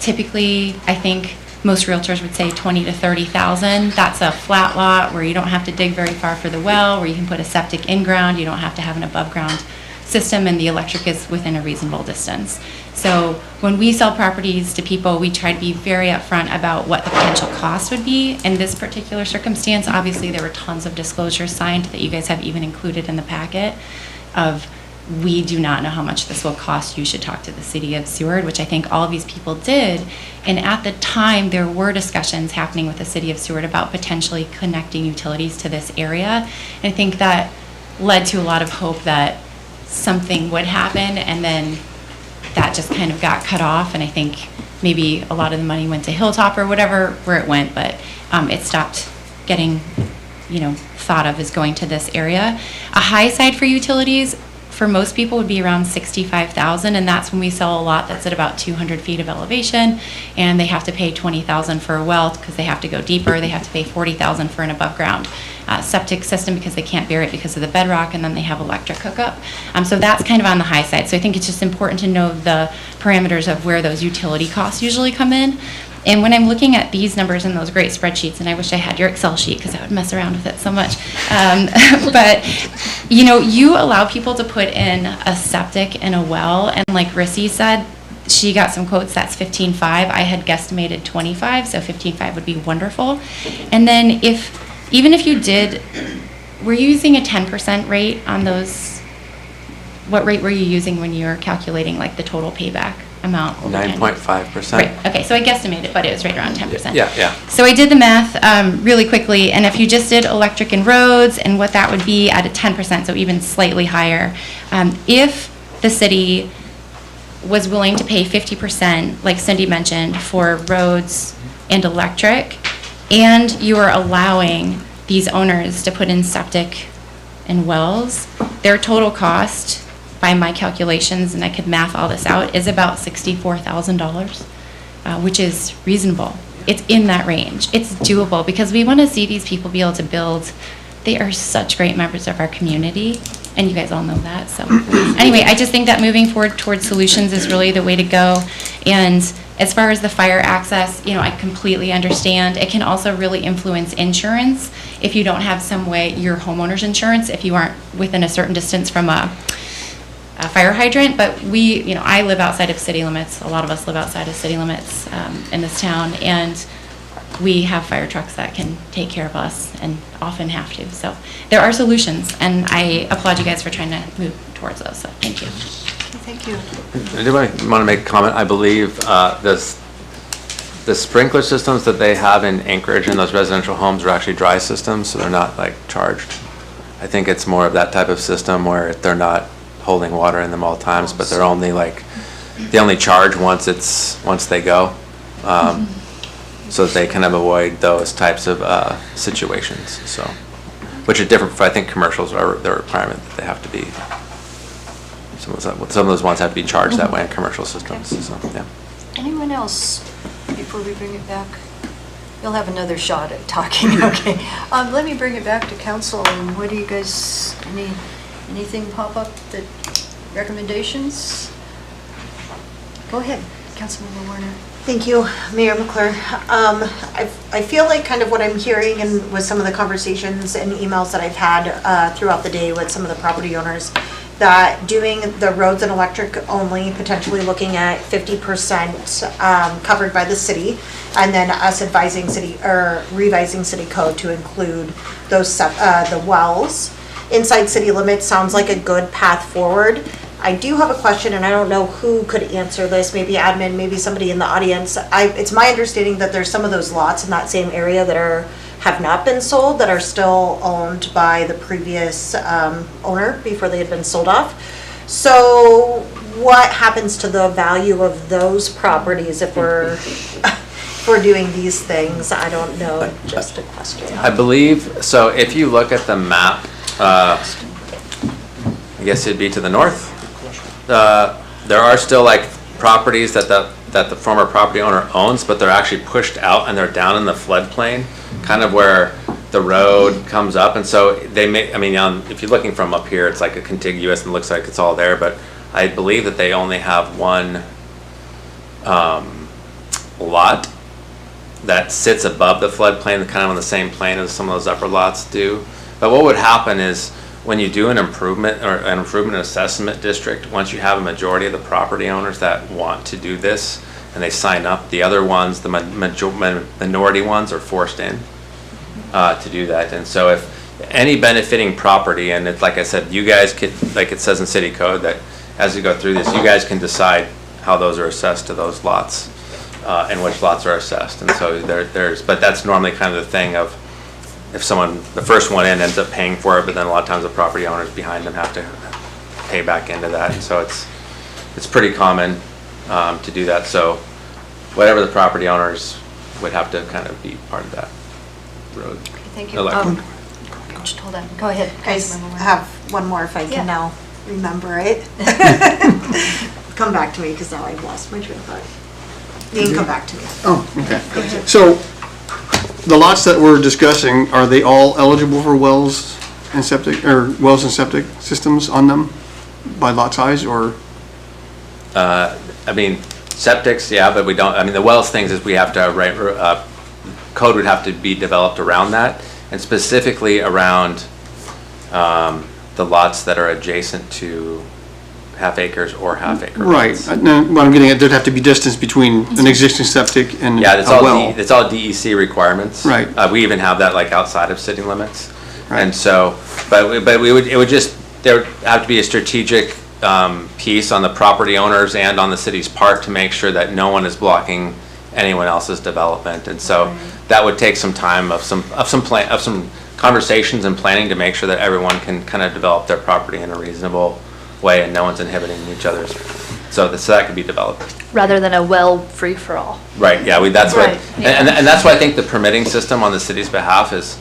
typically, I think most realtors would say 20 to 30,000. That's a flat lot where you don't have to dig very far for the well, where you can put a septic in ground, you don't have to have an above ground system, and the electric is within a reasonable distance. So when we sell properties to people, we try to be very upfront about what the potential cost would be. In this particular circumstance, obviously there were tons of disclosures signed that you guys have even included in the packet of, we do not know how much this will cost, you should talk to the city of Seward, which I think all of these people did. And at the time, there were discussions happening with the city of Seward about potentially connecting utilities to this area. And I think that led to a lot of hope that something would happen, and then that just kind of got cut off, and I think maybe a lot of the money went to Hilltop or whatever, where it went, but it stopped getting, thought of as going to this area. A high side for utilities, for most people, would be around 65,000, and that's when we sell a lot that's at about 200 feet of elevation, and they have to pay 20,000 for a well because they have to go deeper. They have to pay 40,000 for an above ground septic system because they can't bear it because of the bedrock, and then they have electric hookup. So that's kind of on the high side. So I think it's just important to know the parameters of where those utility costs usually come in. And when I'm looking at these numbers in those great spreadsheets, and I wish I had your Excel sheet because I would mess around with it so much. But, you allow people to put in a septic and a well, and like Rissy said, she got some quotes, that's 15.5. I had guesstimated 25, so 15.5 would be wonderful. And then even if you did, were you using a 10% rate on those? What rate were you using when you were calculating like the total payback amount? 9.5%. Right, okay, so I guesstimated, but it was right around 10%. Yeah. So I did the math really quickly, and if you just did electric and roads and what that would be at a 10%, so even slightly higher, if the city was willing to pay 50%, like Cindy mentioned, for roads and electric, and you are allowing these owners to put in septic and wells, their total cost, by my calculations, and I could math all this out, is about $64,000, which is reasonable. It's in that range. It's doable because we want to see these people be able to build. They are such great members of our community, and you guys all know that. So anyway, I just think that moving forward towards solutions is really the way to go. And as far as the fire access, I completely understand. It can also really influence insurance if you don't have some way, your homeowner's insurance, if you aren't within a certain distance from a fire hydrant. But I live outside of city limits. A lot of us live outside of city limits in this town, and we have fire trucks that can take care of us and often have to. So there are solutions, and I applaud you guys for trying to move towards those. So thank you. Thank you. Anybody want to make a comment? I believe the sprinkler systems that they have in Anchorage in those residential homes are actually dry systems, so they're not like charged. I think it's more of that type of system where they're not holding water in them all times, but they're only they only charge once they go, so that they kind of avoid those types of situations. So, which are different. I think commercials are the requirement that they have to be. Some of those ones have to be charged that way in commercial systems. So, yeah. Anyone else before we bring it back? You'll have another shot at talking. Okay. Let me bring it back to council. And what do you guys, anything pop up recommendations? Go ahead, Councilmember Warner. Thank you, Mayor McClure. I feel like kind of what I'm hearing and with some of the conversations and emails that I've had throughout the day with some of the property owners, that doing the roads and electric only, potentially looking at 50% covered by the city, and then us advising city, or revising city code to include those, the wells inside city limits sounds like a good path forward. I do have a question, and I don't know who could answer this, maybe admin, maybe somebody in the audience. It's my understanding that there's some of those lots in that same area that have not been sold, that are still owned by the previous owner before they had been sold off. So what happens to the value of those properties if we're doing these things? I don't know, just a question. I believe, so if you look at the map, I guess it'd be to the north. There are still like properties that the former property owner owns, but they're actually pushed out and they're down in the floodplain, kind of where the road comes up. And so they may, I mean, if you're looking from up here, it's like a contiguous and it looks like it's all there, but I believe that they only have one lot that sits above the floodplain, kind of on the same plane as some of those upper lots do. But what would happen is, when you do an improvement or an improvement assessment district, once you have a majority of the property owners that want to do this and they sign up, the other ones, the minority ones, are forced in to do that. And so if any benefiting property, and it's like I said, you guys could, like it says in city code, that as you go through this, you guys can decide how those are assessed to those lots and which lots are assessed. And so but that's normally kind of the thing of, if someone, the first one in, ends up paying for it, but then a lot of times the property owners behind them have to pay back into that. And so it's pretty common to do that. So whatever the property owners would have to kind of be part of that road. Thank you. Electric. Just hold on. Go ahead. Guys, Councilmember Warren. have one more if I Yeah. can now remember it. Come back to me, because now I've lost my train of thought. You can come back to me. Oh, okay. So the lots that we're discussing, are they all eligible for wells and septic systems on them by lot size, or? I mean, septics, yeah, but we don't, I mean, the wells things is we have to, code would have to be developed around that, and specifically around the lots that are adjacent to half acres or half acre lots. Right. No, what I'm getting at, there'd have to be distance between an existing septic and Yeah, a well. that's all DEC requirements. Right. We even have that like outside of city limits. Right. And so, there would have to be a strategic piece on the property owners and on the city's part to make sure that no one is blocking anyone else's development. And so that would take some time of some conversations and planning to make sure that everyone can kind of develop their property in a reasonable way and no one's inhibiting each other's. So that could be developed. Rather than a well free-for-all. Right, yeah, that's Right, what, yeah. and that's why I think the permitting system on the city's behalf is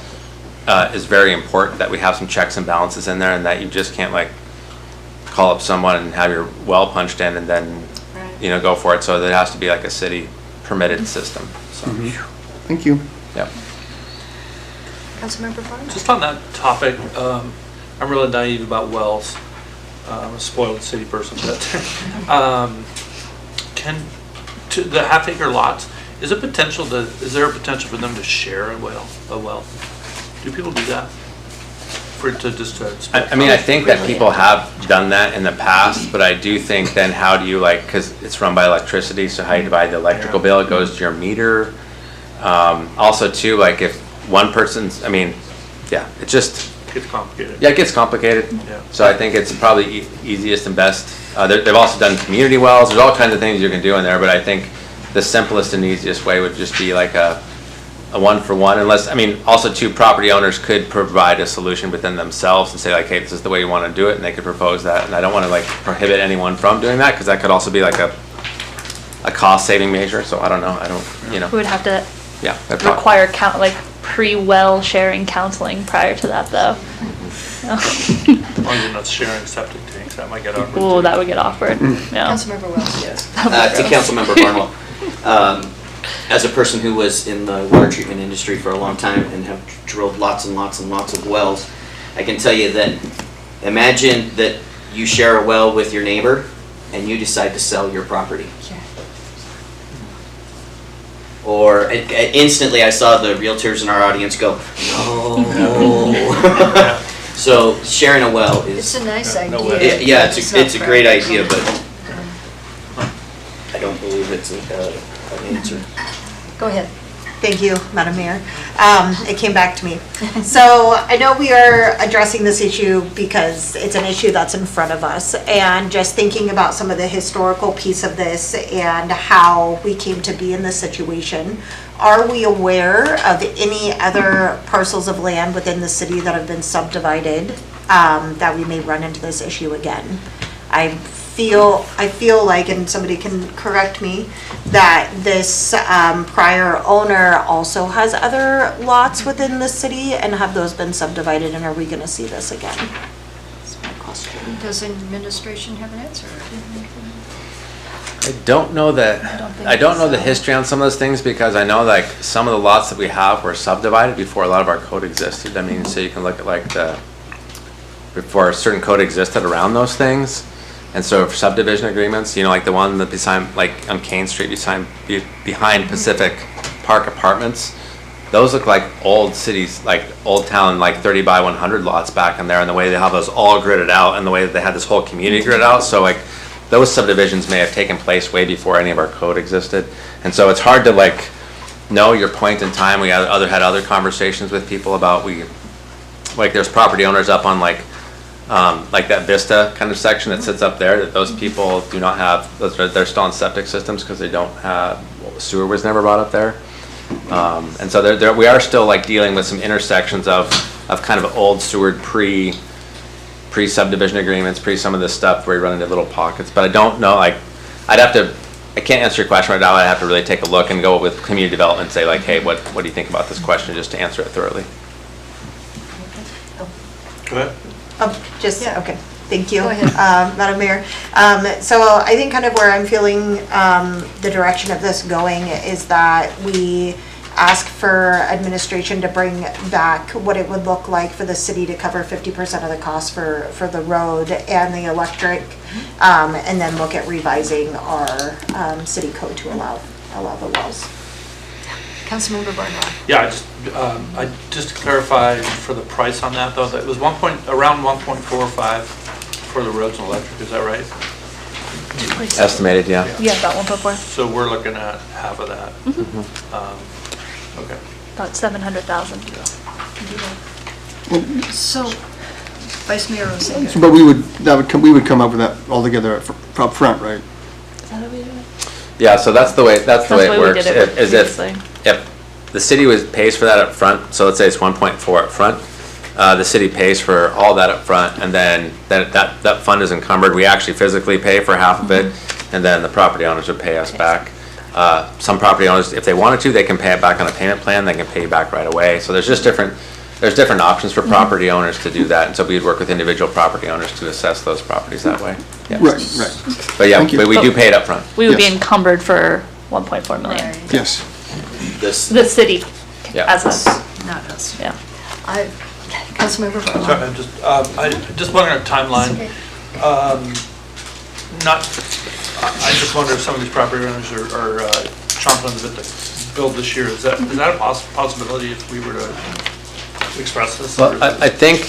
very important, that we have some checks and balances in there, and that you just can't like call up someone and have your well punched in and then, go for it. So there has to be like a city permitted system, so. Thank you. Yeah. Councilmember Farns? Just on that topic, I'm really naive about wells. I'm a spoiled city person, but to the half acre lots, is there a potential for them to share a well? Do people do that? I mean, I think that people have done that in the past, but I do think then how do you because it's run by electricity, so how you divide the electrical bill, it goes to your meter. Also too, like if one person's, I mean, yeah, it just gets complicated. Yeah, it gets complicated. Yeah. So I think it's probably easiest and best. They've also done community wells. There's all kinds of things you can do in there, but I think the simplest and easiest way would just be like a one-for-one, unless, I mean, also two property owners could provide a solution within themselves and say like, hey, this is the way you want to do it, and they could propose that. And I don't want to like prohibit anyone from doing that, because that could also be like a cost-saving measure. So I don't know. We would have to Yeah. require pre-well sharing counseling prior to that, though. As long as you're not sharing septic tanks, that might get awkward. Oh, too. that would get awkward. Yeah. Councilmember Wells, yes. To Councilmember Barnwell, as a person who was in the water treatment industry for a long time and have drilled lots and lots and lots of wells, I can tell you that imagine that you share a well with your neighbor and you decide to sell your property. Or instantly I saw the realtors in our audience go, no. So sharing a well It's is, a nice No idea. way. yeah, It's it's a not great practical. idea, but I don't believe it's an answer. Go ahead. Thank you, Madam Mayor. It came back to me. So I know we are addressing this issue because it's an issue that's in front of us. And just thinking about some of the historical piece of this and how we came to be in this situation, are we aware of any other parcels of land within the city that have been subdivided that we may run into this issue again? I feel like, and somebody can correct me, that this prior owner also has other lots within the city, and have those been subdivided, and are we gonna see this again? That's my question. Does administration have an answer? I don't know that, I don't know the history on some of those things, because I know like some of the lots that we have were subdivided before a lot of our code existed. I mean, so you can look at like before a certain code existed around those things. And so for subdivision agreements, you know, like the one that behind, like on Kane Street behind Pacific Park Apartments, those look like old cities, like Old Town, like 30 by 100 lots back in there, and the way they have those all gridded out, and the way that they had this whole community gridded out. So like those subdivisions may have taken place way before any of our code existed. And so it's hard to like know your point in time. We had other conversations with people about like there's property owners up on like that Vista kind of section that sits up there, that those people do not have, they're still on septic systems because they don't have, sewer was never brought up there. And so we are still like dealing with some intersections of kind of old Seward pre-subdivision agreements, some of this stuff where you run into little pockets. But I don't know, like, I can't answer your question right now. I'd have to really take a look and go with community development and say like, hey, what do you think about this question, just to answer it thoroughly. Go ahead. Yeah. Okay, thank you. Go ahead. Madam Mayor. So I think kind of where I'm feeling the direction of this going is that we ask for administration to bring back what it would look like for the city to cover 50% of the cost for the road and the electric, and then look at revising our city code to allow the wells. Councilmember Barnwell. Yeah, just to clarify for the price on that though, that it was around 1.45 for the roads and electric, is that right? Estimated, yeah. Yeah, about 1.4, So we're looking at half of that. Okay. about 700,000. So, Vice Mayor Rosenberg. But we would come up with that all together up front, right? Is that how we do it? Yeah, so that's the way it we works. did it Is previously. if the city pays for that up front, so let's say it's 1.4 up front, the city pays for all that up front, and then that fund is encumbered. We actually physically pay for half of it, and then the property owners would pay us back. Some property owners, if they wanted to, they can pay it back on a payment plan. They can pay you back right away. So there's different options for property owners to do that, and so we'd work with individual property owners to assess those properties that way. Yeah. Right. But yeah, Thank you. but we do pay it up front. We would be Yes. encumbered for 1.4 million. Right. Yes. The city Yeah. as us, Not us. yeah. Councilmember Barnwell. Sorry, I just wondering a timeline. Okay. I just wonder if some of these property owners are chomping on the bit to build this year. Is that a possibility if we were to express this? Well, I think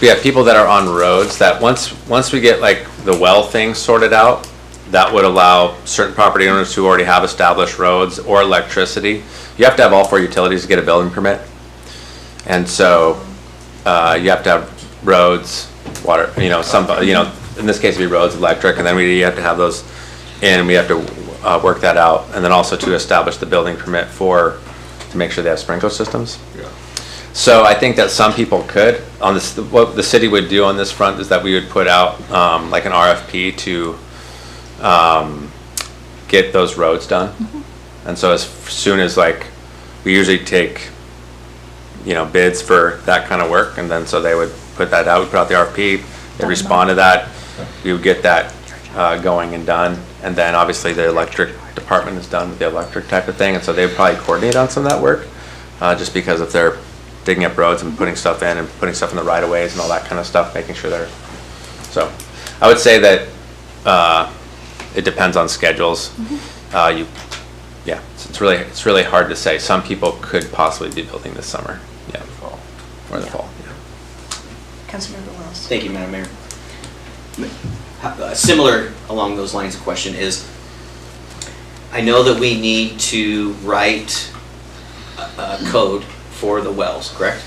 we have people that are on roads that once we get like the well thing sorted out, that would allow certain property owners who already have established roads or electricity. You have to have all 4 utilities to get a building permit. And so you have to have roads, water, in this case it'd be roads, electric, and then we have to have those in, we have to work that out. And then also to establish the building permit to make sure they have sprinkler systems. Yeah. So I think that some people could, what the city would do on this front is that we would put out like an RFP to get those roads done. And so as soon as we usually take, bids for that kind of work, and then so they would put that out, we put out the RFP, they respond to that, we would get that going and done, and then obviously the electric department is done with the electric type of thing, and so they would probably coordinate on some of that work, just because if they're digging up roads and putting stuff in and putting stuff in the right of ways and all that kind of stuff, making sure they're, so I would say that it depends on schedules. it's really hard to say. Some people could possibly be building this summer, or the fall. Councilmember Wells. Thank you, Madam Mayor. Similar along those lines of question is, I know that we need to write a code for the wells, correct?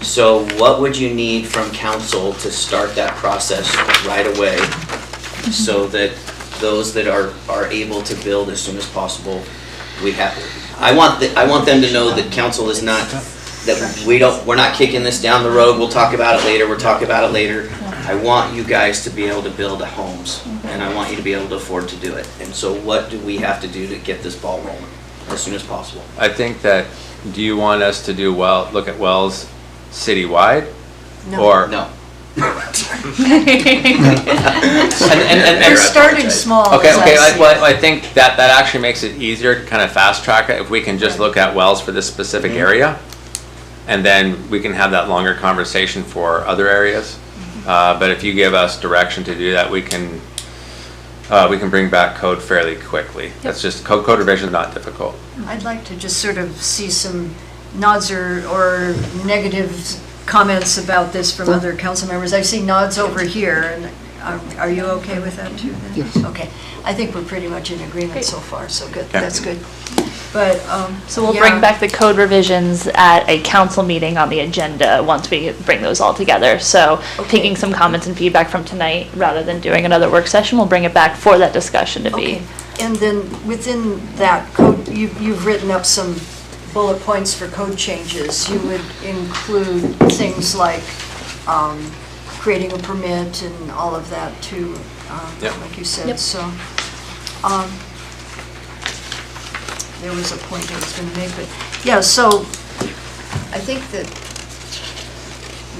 So what would you need from council to start that process right away so that those that are able to build as soon as possible, I want them to know that council is not, that we're not kicking this down the road, we'll talk about it later. I want you guys to be able to build homes, and I want you to be able to afford to do it. And so what do we have to do to get this ball rolling as soon as possible? I think that, do you want us to do look at wells citywide? No. Or No. We're starting small. Okay, as I see it. well, I think that actually makes it easier to kind of fast track it if we can just look at wells for this specific area. And then we can have that longer conversation for other areas. But if you give us direction to do that, we can bring back code fairly quickly. That's just, code revision is not difficult. I'd like to just sort of see some nods or negative comments about this from other council members. I see nods over here, and are you okay with that too? Then? Yes. Okay. I think we're pretty much in agreement Great. so far, so good. Okay. That's good. But, So we'll yeah. bring back the code revisions at a council meeting on the agenda once we bring those all together. So Okay. taking some comments and feedback from tonight, rather than doing another work session, we'll bring it back for that discussion to be. Okay, and then within that code, you've written up some bullet points for code changes. You would include things like creating a permit and all of that too, Yep. like you said. Yep. So, there was a point I was going to make, but yeah, so I think that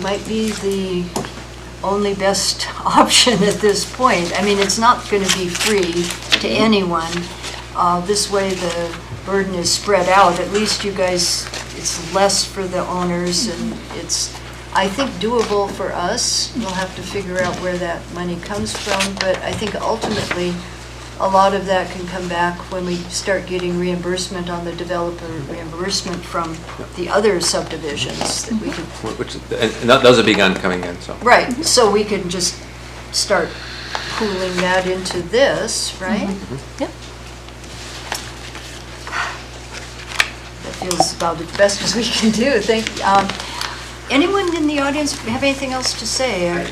might be the only best option at this point. I mean, it's not going to be free to anyone. This way the burden is spread out. At least you guys, it's less for the owners, and it's, I think, doable for us. We'll have to figure out where that money comes from, but I think ultimately a lot of that can come back when we start getting reimbursement on the developer reimbursement from the other subdivisions that we could. And those have begun coming in, so. Right, so we can just start pooling that into this, right? Yep. That feels about as best as we can do. Anyone in the audience have anything else to say? I'm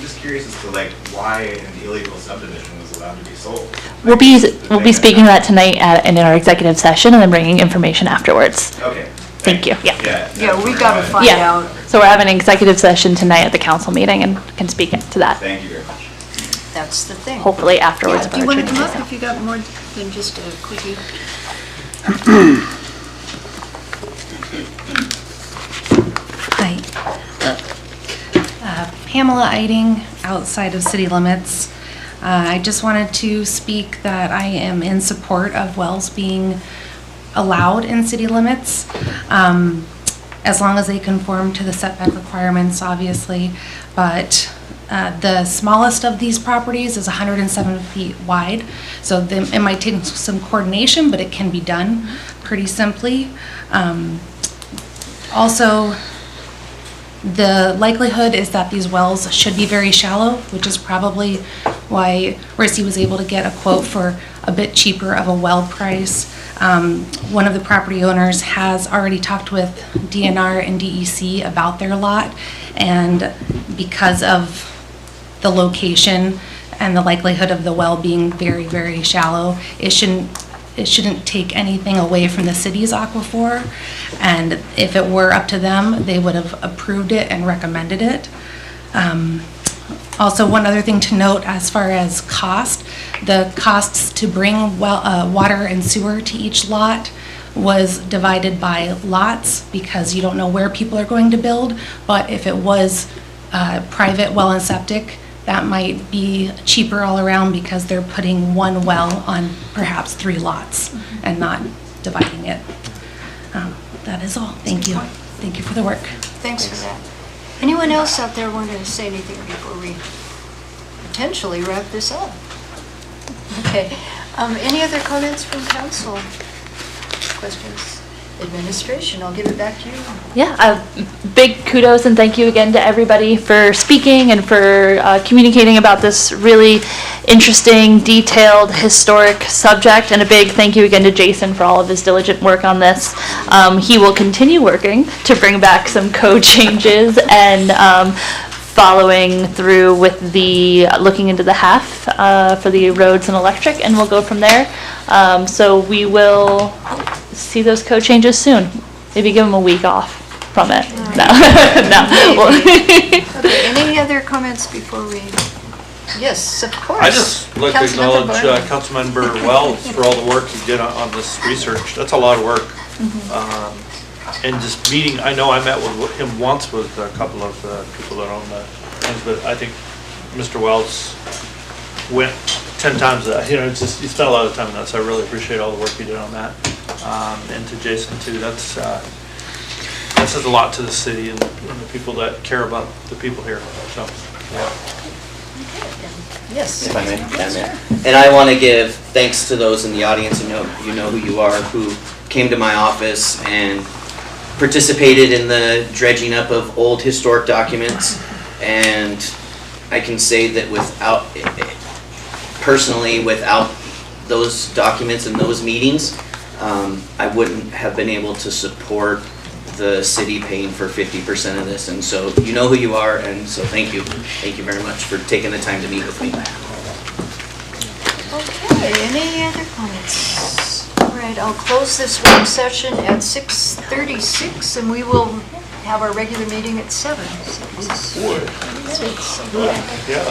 just curious as to why an illegal subdivision was allowed to be sold. We'll be speaking to that tonight in our executive session and then bringing information afterwards. Okay. Thank you, yeah. Yeah, we gotta find Yeah, out. so we're having an executive session tonight at the council meeting and can speak to that, Thank you very much. That's the thing. hopefully afterwards. Yeah, of do you our want to come attorney. up if you got more than just a quickie? Hi. Pamela Eiding, outside of city limits. I just wanted to speak that I am in support of wells being allowed in city limits, as long as they conform to the setback requirements, obviously. But the smallest of these properties is 107 feet wide, so it might take some coordination, but it can be done pretty simply. Also, the likelihood is that these wells should be very shallow, which is probably why Rissy was able to get a quote for a bit cheaper of a well price. One of the property owners has already talked with DNR and DEC about their lot, and because of the location and the likelihood of the well being very, very shallow, it shouldn't take anything away from the city's aquifer, and if it were up to them, they would have approved it and recommended it. Also, one other thing to note as far as cost, the costs to bring water and sewer to each lot was divided by lots because you don't know where people are going to build, but if it was private well and septic, that might be cheaper all around because they're putting one well on perhaps 3 lots and not dividing it. That is all. Thank you. Thank you for the work. Thanks for that. Anyone else out there want to say anything before we potentially wrap this up? Okay. Any other comments from council? Questions? Administration, I'll give it back to you. Yeah, big kudos and thank you again to everybody for speaking and for communicating about this really interesting, detailed, historic subject. And a big thank you again to Jason for all of his diligent work on this. He will continue working to bring back some code changes and following through with the looking into the half for the roads and electric, and we'll go from there. So we will see those code changes soon. Maybe give them a week off from it. No, no. Okay, any other comments before we, yes, of course. I just like to Councilmember acknowledge Barton. Councilmember Wells for all the work he did on this research. That's a lot of work. And just meeting, I know I met with him once with a couple of people that own the things, but I think Mr. Wells went 10 times that. You know, it's just, he spent a lot of time on that, so I really appreciate all the work he did on that. And to Jason too, that says a lot to the city and the people that care about the people here, so, yeah. Yes. If I may, and I want to give thanks to those in the audience, you know who you are, who came to my office and participated in the dredging up of old historic documents. And I can say that personally, without those documents and those meetings, I wouldn't have been able to support the city paying for 50% of this. And so you know who you are, and so thank you. Thank you very much for taking the time to meet with me. Okay, any other comments? All right, I'll close this work session at 6:36, and we will have our regular meeting at 7. 6. Yeah.